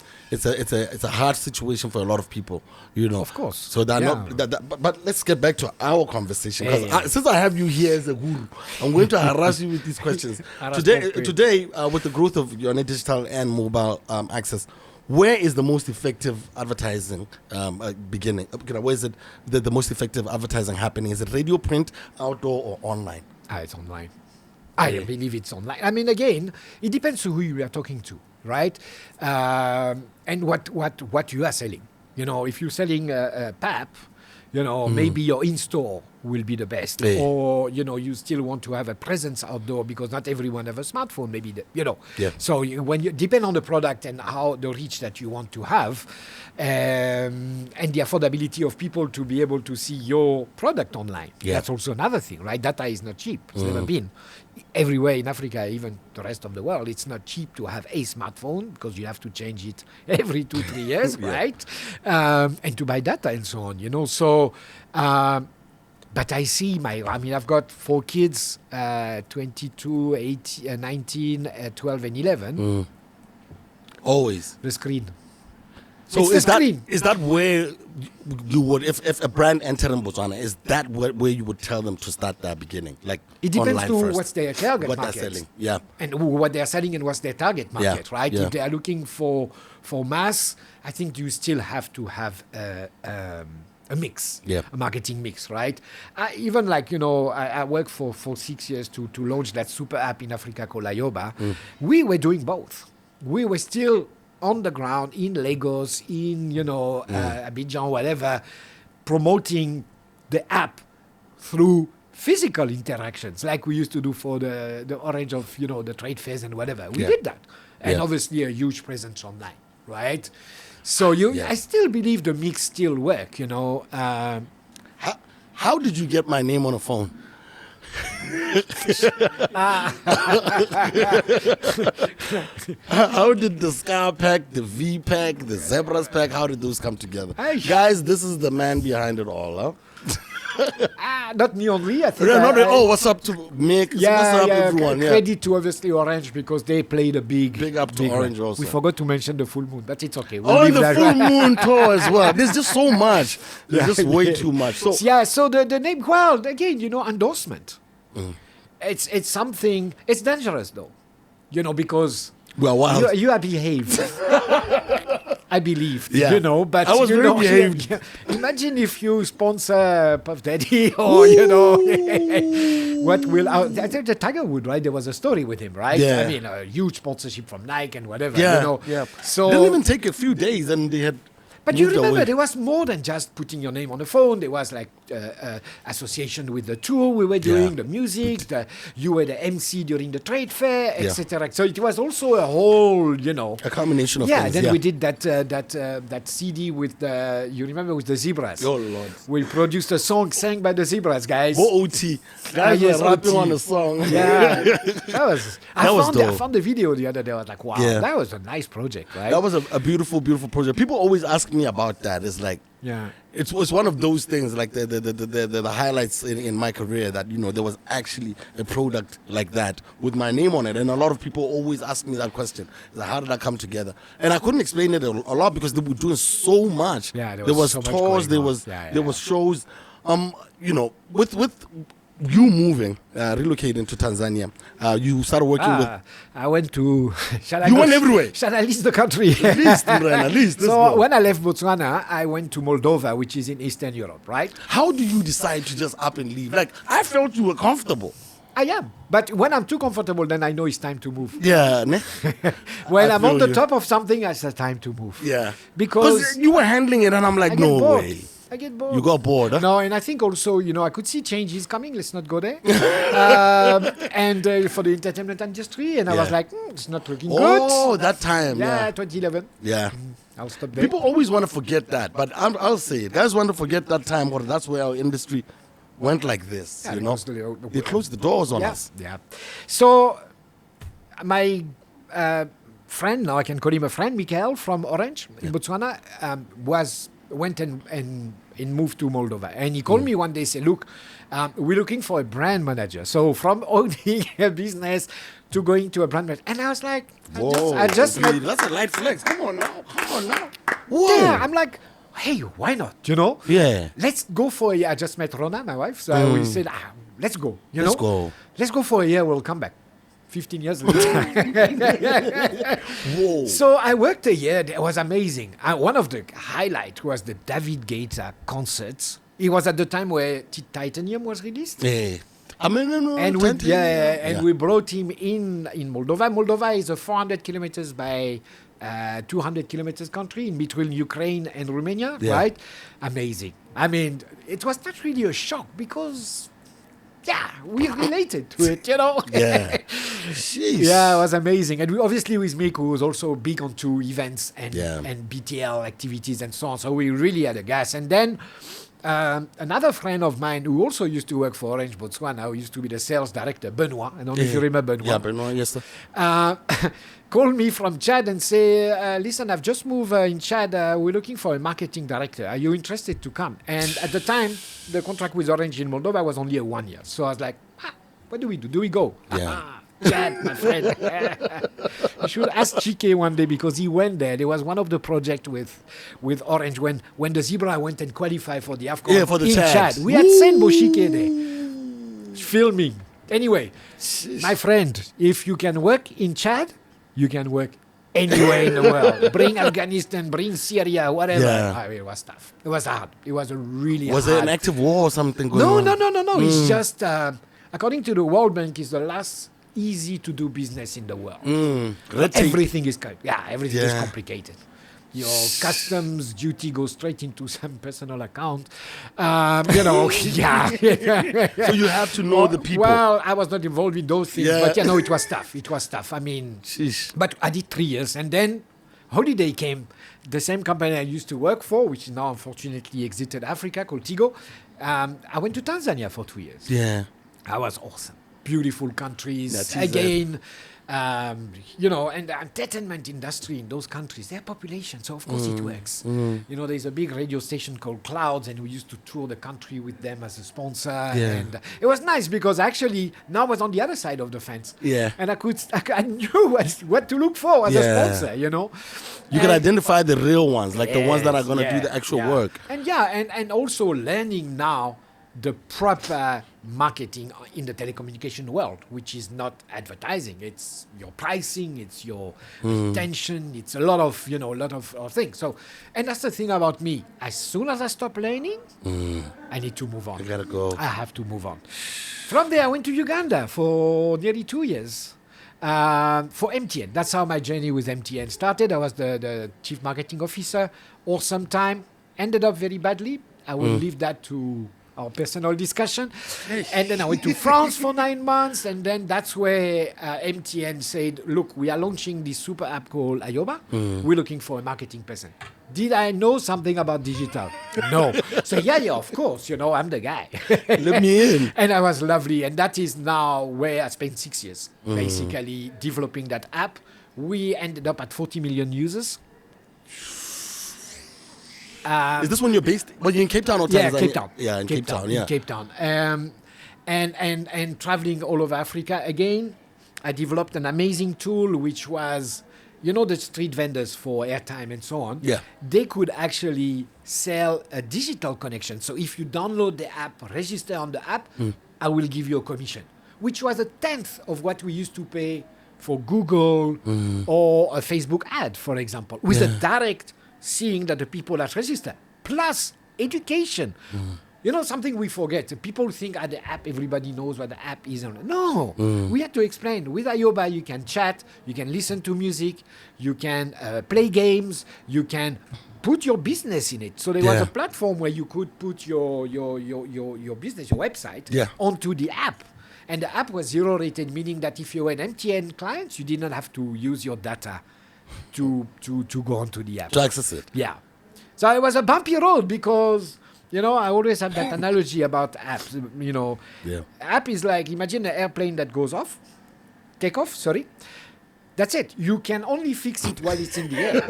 hard situation for a lot of people,
Of course.
So but let's get back to our conversation, because since I have you here as a guru, I'm going to harass you with these questions today. With the growth of your digital and mobile access, where is the most effective advertising beginning? Where is it the most effective advertising happening? Is it radio, print, outdoor, or online?
It's online. I believe it's online. I mean, again, it depends on who you are talking to, right? And what you are selling. If you're selling a pap, maybe your in-store will be the best.
Yeah.
Or, you still want to have a presence outdoor because not everyone have a smartphone, maybe,
Yeah.
So when you depend on the product and how the reach that you want to have, and the affordability of people to be able to see your product online.
Yeah.
That's also another thing, right? Data is not cheap. It's never been. Everywhere in Africa, even the rest of the world, it's not cheap to have a smartphone because you have to change it every 2-3 years, right? And to buy data and so on, So, but I see I've got 4 kids, 22, 18, 19, 12, and 11.
Always.
The screen.
So
it's
is that where you would, if a brand entered in Botswana, is that where you would tell them to start their beginning? Like
it depends
online
to
first?
what's their target
what
market.
they're selling, yeah.
And what they're selling and what's their target market, right?
Yeah.
If they are looking for mass, I think you still have to have a mix, a marketing mix, right? Even I worked for 6 years to launch that super app in Africa called Ayoba. We were doing both. We were still on the ground in Lagos, in Abidjan, whatever, promoting the app through physical interactions, like we used to do for the orange of the trade fairs and whatever. We did that, and obviously a huge presence online, right? So I still believe the mix still work.
How did you get my name on a phone? How did the Scar Pack, the V Pack, the Zebras Pack, how did those come together? Guys, this is the man behind it all, huh?
Not me only, I think.
What's up to Mick? What's up, everyone?
Credit to obviously Orange because they played a big
up to Orange
role.
also.
We forgot to mention the full moon, but it's okay.
The full moon tour as well. There's just so much. There's just way too much. So
so the name, well, again, endorsement. It's something. It's dangerous though, because you are behaved. I believed, but
I was very behaved.
Imagine if you sponsor Puff Daddy or what will I think the Tiger Wood, right? There was a story with him, right?
Yeah.
I mean, a huge sponsorship from Nike and whatever. So
it didn't even take a few days, and they had.
But you remember, there was more than just putting your name on the phone. There was association with the tour we were doing, the music. You were the MC during the trade fair, etc. So it was also a whole,
a combination of things.
Then we did that CD with you remember, with the zebras.
Oh Lord!
We produced a song sang by the zebras, guys.
OT. Guys were rapping on a song.
Yeah, that was. I
dope.
found the video the other day. I was like, wow, that was a nice project, right?
That was a beautiful, beautiful project. People always ask me about that. It's like, it was one of those things, like the highlights in my career, that there was actually a product like that with my name on it. And a lot of people always ask me that question, like, how did that come together? And I couldn't explain it a lot because they were doing so much.
Yeah,
there was
so
tours, there
was
shows. With you moving, relocating to Tanzania, you started working with.
I went to.
You went everywhere.
Shall I list the country?
At least.
So when I left Botswana, I went to Moldova, which is in Eastern Europe, right?
How do you decide to just up and leave? Like, I felt you were comfortable.
I am. But when I'm too comfortable, then I know it's time to move.
Yeah.
When I'm on the top of something, it's time to move.
Yeah.
Because
you were handling it, and I'm like, no way.
I get bored.
You got bored, huh?
No, and I think also, I could see changes coming. Let's not go there. And for the entertainment industry, and I was like, it's not looking good.
Oh, that time.
Yeah, 2011.
Yeah.
I'll stop there.
People always want to forget that, but I'll say it. Guys want to forget that time, or that's where our industry went like this. They closed the doors on us.
Yeah. So my friend, now I can call him a friend, Mikael from Orange in Botswana, went and moved to Moldova. And he called me one day, said, look, we're looking for a brand manager. So from owning a business to going to a brand manager. And I was like, I just
that's a light flex. Come on now.
Whoa. Yeah, I'm like, hey, why not?
Yeah.
Let's go for a year. I just met Rona, my wife. So we said, let's go.
Let's go.
Let's go for a year. We'll come back. 15 years later.
Whoa.
So I worked a year. It was amazing. One of the highlights was the David Guetta concerts. It was at the time where Titanium was released.
Yeah.
We brought him in Moldova. Moldova is a 400 kilometers by 200 kilometers country in between Ukraine and Romania, right? Amazing. I mean, it was not really a shock because... we related to it,
Yeah. Jeez.
Yeah, it was amazing. And obviously with Mick, who was also big onto events and BTL activities and so on. So we really had a gas. And then another friend of mine who also used to work for Orange Botswana, who used to be the sales director, Benoit. I don't know if you remember Benoit.
Yeah, Benoit, yes, sir.
Called me from Chad and say, listen, I've just moved in Chad. We're looking for a marketing director. Are you interested to come? And at the time, the contract with Orange in Moldova was only a 1 year. So I was like, what do we do? Do we go?
Yeah.
Chad, my friend. You should ask Chike one day because he went there. There was one of the projects with Orange when the Zebra went and qualified for the AFCON
for the
in Chad. We had sent Boshike there. Filming. Anyway, my friend, if you can work in Chad, you can work anywhere in the world. Bring Afghanistan, bring Syria, whatever.
Yeah.
It was tough. It was hard. It was a really
Was
hard.
there an active war or something going on?
No. It's just, according to the World Bank, it's the last easy to do business in the world. Everything is complicated. Your customs duty goes straight into some personal account. So
you have to know the people.
Well, I was not involved in those things, but it was tough. It was tough. I mean, but I did 3 years, and then Holiday came. The same company I used to work for, which now unfortunately exited Africa, called Tigo. I went to Tanzania for 2 years.
Yeah,
that was awesome. Beautiful countries again. And the entertainment industry in those countries, their population, so of course it works. There's a big radio station called Clouds, and we used to tour the country with them as a sponsor. And it was nice because actually now I was on the other side of the fence. Yeah. And I knew what to look for as a sponsor,
You can identify the real ones, like the ones that are going to do the actual work.
And also learning now the proper marketing in the telecommunication world, which is not advertising. It's your pricing, it's your retention, it's a lot of things. So, and that's the thing about me. As soon as I stop learning, I need to move on.
You gotta go.
I have to move on. From there, I went to Uganda for nearly 2 years. For MTN. That's how my journey with MTN started. I was the chief marketing officer. Awesome time. Ended up very badly. I will leave that to our personal discussion. And then I went to France for 9 months, and then that's where MTN said, look, we are launching this super app called Ayoba. We're looking for a marketing person. Did I know something about digital? No. So yeah, of course, I'm the guy.
Let me in.
And I was lovely. And that is now where I spent 6 years, basically developing that app. We ended up at 40 million users.
Is this when you're based? Well, you're in Cape Town or
Yeah,
Tanzania?
Cape Town.
Yeah, in Cape Town. Yeah.
In Cape Town. And traveling all over Africa again, I developed an amazing tool which was, the street vendors for airtime and so on.
Yeah.
They could actually sell a digital connection. So if you download the app, register on the app, I will give you a commission, which was a tenth of what we used to pay for Google or a Facebook ad, for example, with a direct seeing that the people that register, plus education. Something we forget. People think at the app, everybody knows what the app is. No, we had to explain. With Ayoba, you can chat, you can listen to music, you can play games, you can put your business in it. So there was a platform where you could put your business, your website, onto the app. And the app was zero rated, meaning that if you were an MTN client, you did not have to use your data to go onto the app.
To access it.
Yeah. So it was a bumpy road because, I always have that analogy about apps. App is like, imagine an airplane that goes off, take off, sorry. That's it. You can only fix it while it's in the air.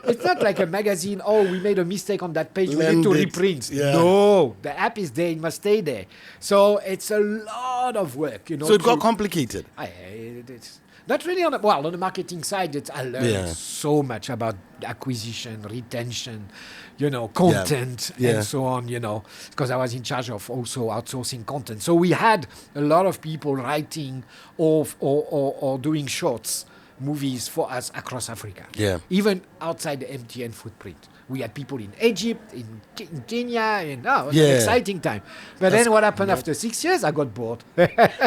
It's not like a magazine, we made a mistake on that page, we need to reprint.
Yeah.
No, the app is there, it must stay there. So it's a lot of work.
So it got complicated.
It's not really on the marketing side. I learned so much about acquisition, retention, content, and so on, because I was in charge of also outsourcing content. So we had a lot of people writing or doing shorts, movies for us across Africa.
Yeah.
Even outside the MTN footprint. We had people in Egypt, in Kenya, and it was an exciting time. But then what happened after 6 years? I got bored.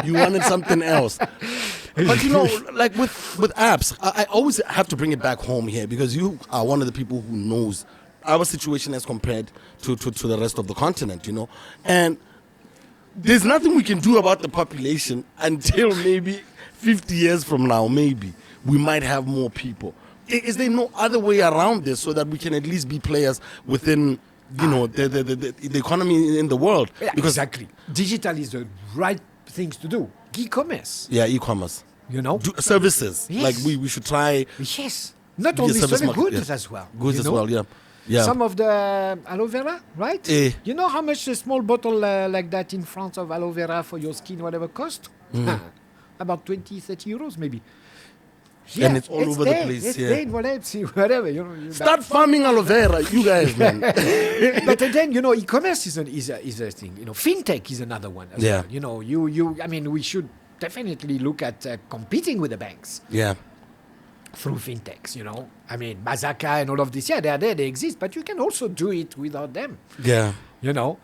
You wanted something else. But like with apps, I always have to bring it back home here because you are one of the people who knows our situation as compared to the rest of the continent, And there's nothing we can do about the population until maybe 50 years from now, maybe. We might have more people. Is there no other way around this so that we can at least be players within, the economy in the world?
Yeah,
because
exactly. Digital is the right things to do. E-commerce.
Yeah, e-commerce. Services.
Yes.
Like we should try.
Yes. Not only service goods as well.
Goods as well, yeah.
Some of the aloe vera, right? You know how much a small bottle like that in France of aloe vera for your skin, whatever, cost? About 20, 30 euros maybe. Yeah,
and it's all over
there.
the place.
It's there, whatever.
Start farming aloe vera, you guys, man.
But then, e-commerce is a thing. Fintech is another one as well. We should definitely look at competing with the banks.
Yeah.
Through fintechs, Mazaka and all of this. Yeah, they are there, they exist, but you can also do it without them.
Yeah.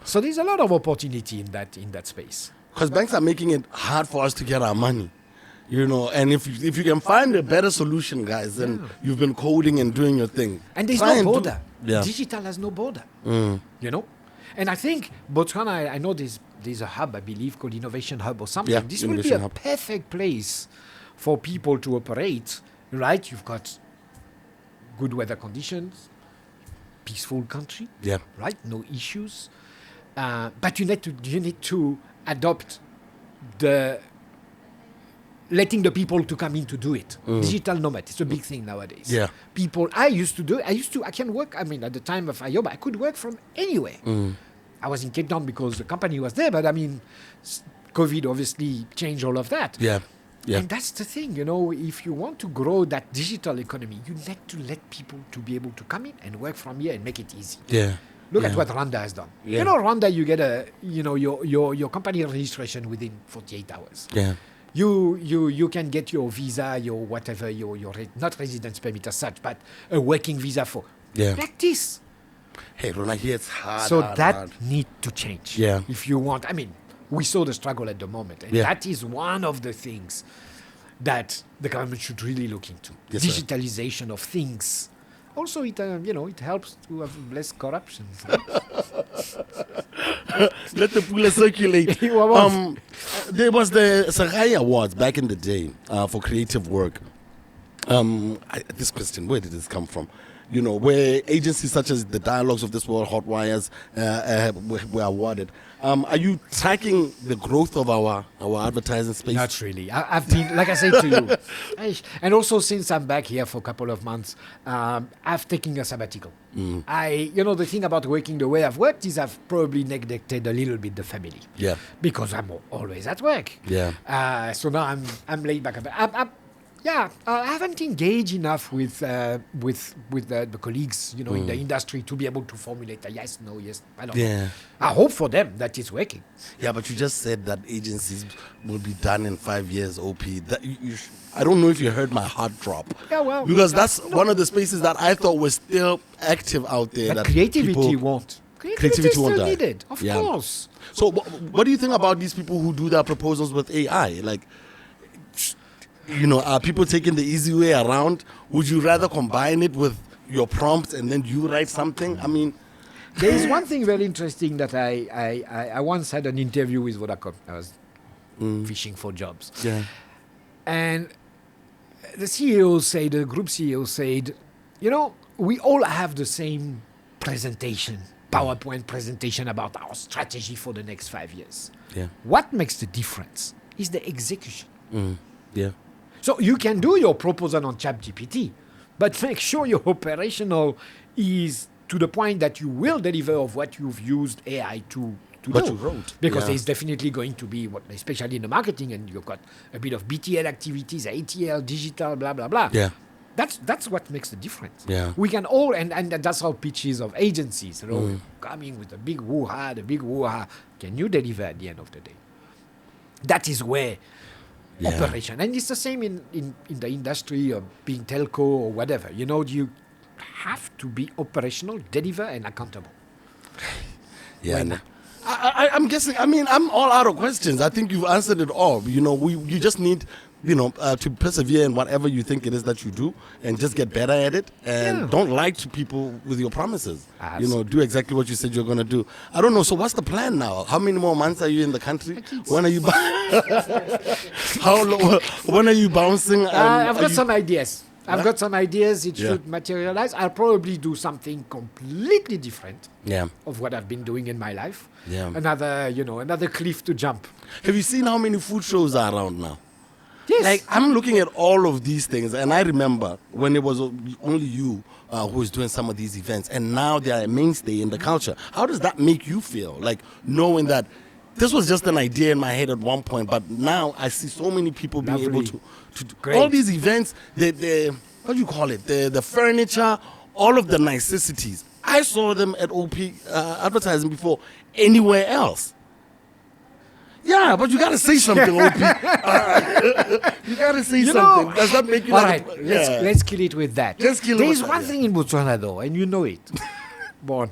So there's a lot of opportunity in that space.
Because banks are making it hard for us to get our money. And if you can find a better solution, guys, then you've been coding and doing your thing.
And there's no border. Digital has no border. And I think Botswana, I know there's a hub, I believe, called Innovation Hub or something.
Yeah,
this will be a perfect place for people to operate, right? You've got good weather conditions, peaceful country, right? No issues. But you need to adopt letting the people to come in to do it. Digital nomad, it's a big thing nowadays.
Yeah.
People, I can work, at the time of Ayoba, I could work from anywhere. I was in Cape Town because the company was there, but COVID obviously changed all of that.
Yeah.
And that's the thing, if you want to grow that digital economy, you need to let people to be able to come in and work from here and make it easy.
Yeah.
Look at what Rwanda has done.
Yeah.
Rwanda, you get your company registration within 48 hours.
Yeah.
You can get your visa, your whatever, your not residence permit as such, but a working visa for. Like this.
Hey, Rona, here it's hard.
So
hard,
that
hard.
need to change.
Yeah.
If you want, we saw the struggle at the moment, and that is one of the things that the government should really look into.
Yes,
digitalization of things also it it helps to have less corruption.
Let the pula circulate.
Wow.
There was the Sagai Awards back in the day for creative work. This question, where did this come from? You know, where agencies such as the Dialogues of this World, Hot Wires, were awarded. Are you tracking the growth of our advertising space?
Not really. I've been, like I said to you, and also since I'm back here for a couple of months, I've taken a sabbatical. The thing about working the way I've worked is I've probably neglected a little bit the family.
Yeah.
Because I'm always at work.
Yeah.
So now I'm laid back. I haven't engaged enough with the colleagues, in the industry to be able to formulate a yes, no, yes. I don't know. I hope for them that it's working.
Yeah, but you just said that agencies will be done in 5 years, OP. That I don't know if you heard my heart drop.
Yeah, well.
Because that's one of the spaces that I thought was still active out there.
But
that
creativity won't. Creativity is
won't
still
die.
needed, of course.
So what do you think about these people who do their proposals with AI? Like, are people taking the easy way around? Would you rather combine it with your prompt and then you write something? I mean,
there is one thing very interesting that I once had an interview with Vodacom. I was fishing for jobs.
Yeah.
And the group CEO said, we all have the same presentation, PowerPoint presentation about our strategy for the next 5 years.
Yeah.
What makes the difference is the execution.
Yeah.
So you can do your proposal on ChatGPT, but make sure your operational is to the point that you will deliver of what you've used AI to
What
do.
you wrote.
Because
Yeah.
there's definitely going to be, especially in the marketing, and you've got a bit of BTL activities, ATL, digital, blah, blah, blah.
Yeah.
That's what makes the difference.
Yeah.
We can all, and that's how pitches of agencies, coming with the big woo-ha. Can you deliver at the end of the day? That is where operation. And it's the same in the industry of being telco or whatever. You have to be operational, deliver, and accountable.
Yeah. No. I'm guessing, I'm all out of questions. I think you've answered it all. You just need, to persevere in whatever you think it is that you do and just get better at it. And don't lie to people with your promises.
Absolutely.
Do exactly what you said you're going to do. I don't know. So what's the plan now? How many more months are you in the country? When are you How long? When are you bouncing?
I've got some ideas. Got some ideas. It should materialize. I'll probably do something completely different of what I've been doing in my life.
Yeah.
Another cliff to jump.
Have you seen how many food shows are around now?
Yes.
Like, I'm looking at all of these things, and I remember when it was only you who was doing some of these events, and now they are a mainstay in the culture. How does that make you feel? Like, knowing that this was just an idea in my head at one point, but now I see so many people being able to do all these events, the what do you call it? The furniture, all of the niceties. I saw them at OP advertising before anywhere else. Yeah, but you gotta say something, OP. You gotta say something. Does that make you
all
like?
right, let's kill it with that.
Let's kill it
There's
with
one
that,
thing in Botswana, though, and you know it.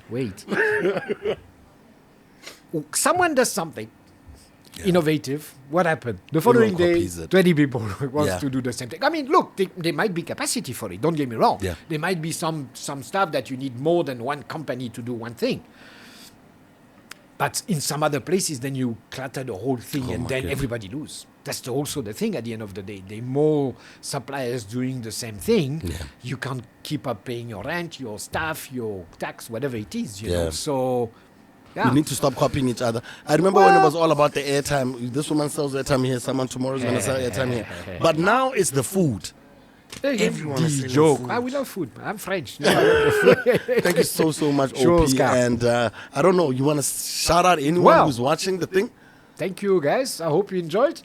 Wait. Someone does something innovative. What happened? The following day,
copies it.
20 people wants to do the same thing. Look, there might be capacity for it. Don't get me wrong.
Yeah.
There might be some stuff that you need more than one company to do one thing. But in some other places, then you clutter the whole thing and then everybody lose. That's also the thing at the end of the day. There are more suppliers doing the same thing.
Yeah.
You can't keep up paying your rent, your staff, your tax, whatever it is. You know. So,
We need to stop copying each other. I remember when it was all about the airtime. This woman sells airtime here. Someone tomorrow is going to sell airtime here. But now it's the food. Everyone is selling
joke.
food.
We love food. I'm French.
Thank you so much,
Sure,
OP.
Oscar.
And I don't know, you want to shout out anyone who's watching the thing?
Thank you, guys. I hope you enjoyed.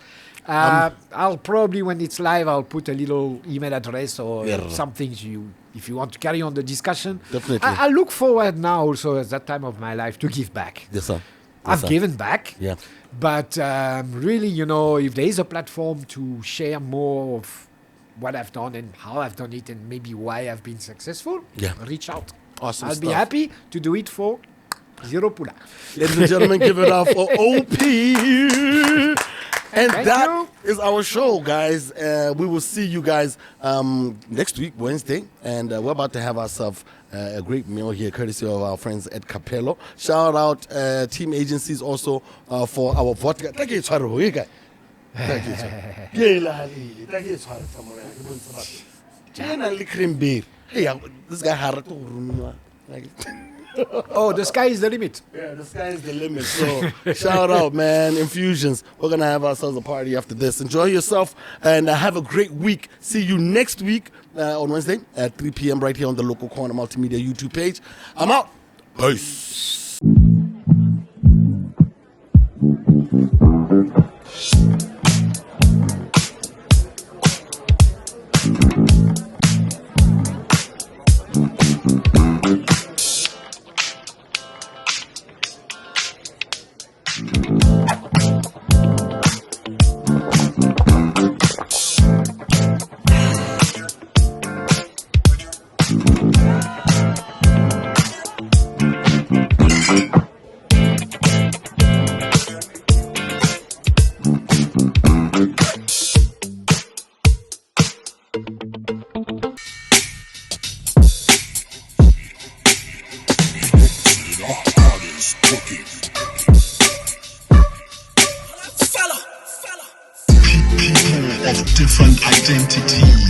I'll probably, when it's live, I'll put a little email address or something if you want to carry on the discussion.
Definitely.
I look forward now also at that time of my life to give back.
Yes, sir.
I've given back.
Yeah.
But really, if there is a platform to share more of what I've done and how I've done it and maybe why I've been successful, reach out.
Awesome
I'll
stuff.
be happy to do it for Zero Pula.
Ladies and gentlemen, give it up for OP. And
Thank
that
you.
is our show, guys. We will see you guys next week, Wednesday. And we're about to have ourselves a great meal here, courtesy of our friends at Cappello. Shout out team agencies also for our vodka. Thank you, Tshwaro. Here, guy. Thank you, Tshwaro. Thank you, Tshwaro. Cream beer. Hey, this guy had to.
Oh, the sky is the limit.
Yeah, the sky is the limit. So shout out, man. Infusions. We're going to have ourselves a party after this. Enjoy yourself and have a great week. See you next week on Wednesday at 3 p.m. right here on the Local Corner Multimedia YouTube page. I'm out. Peace.
People of different identities.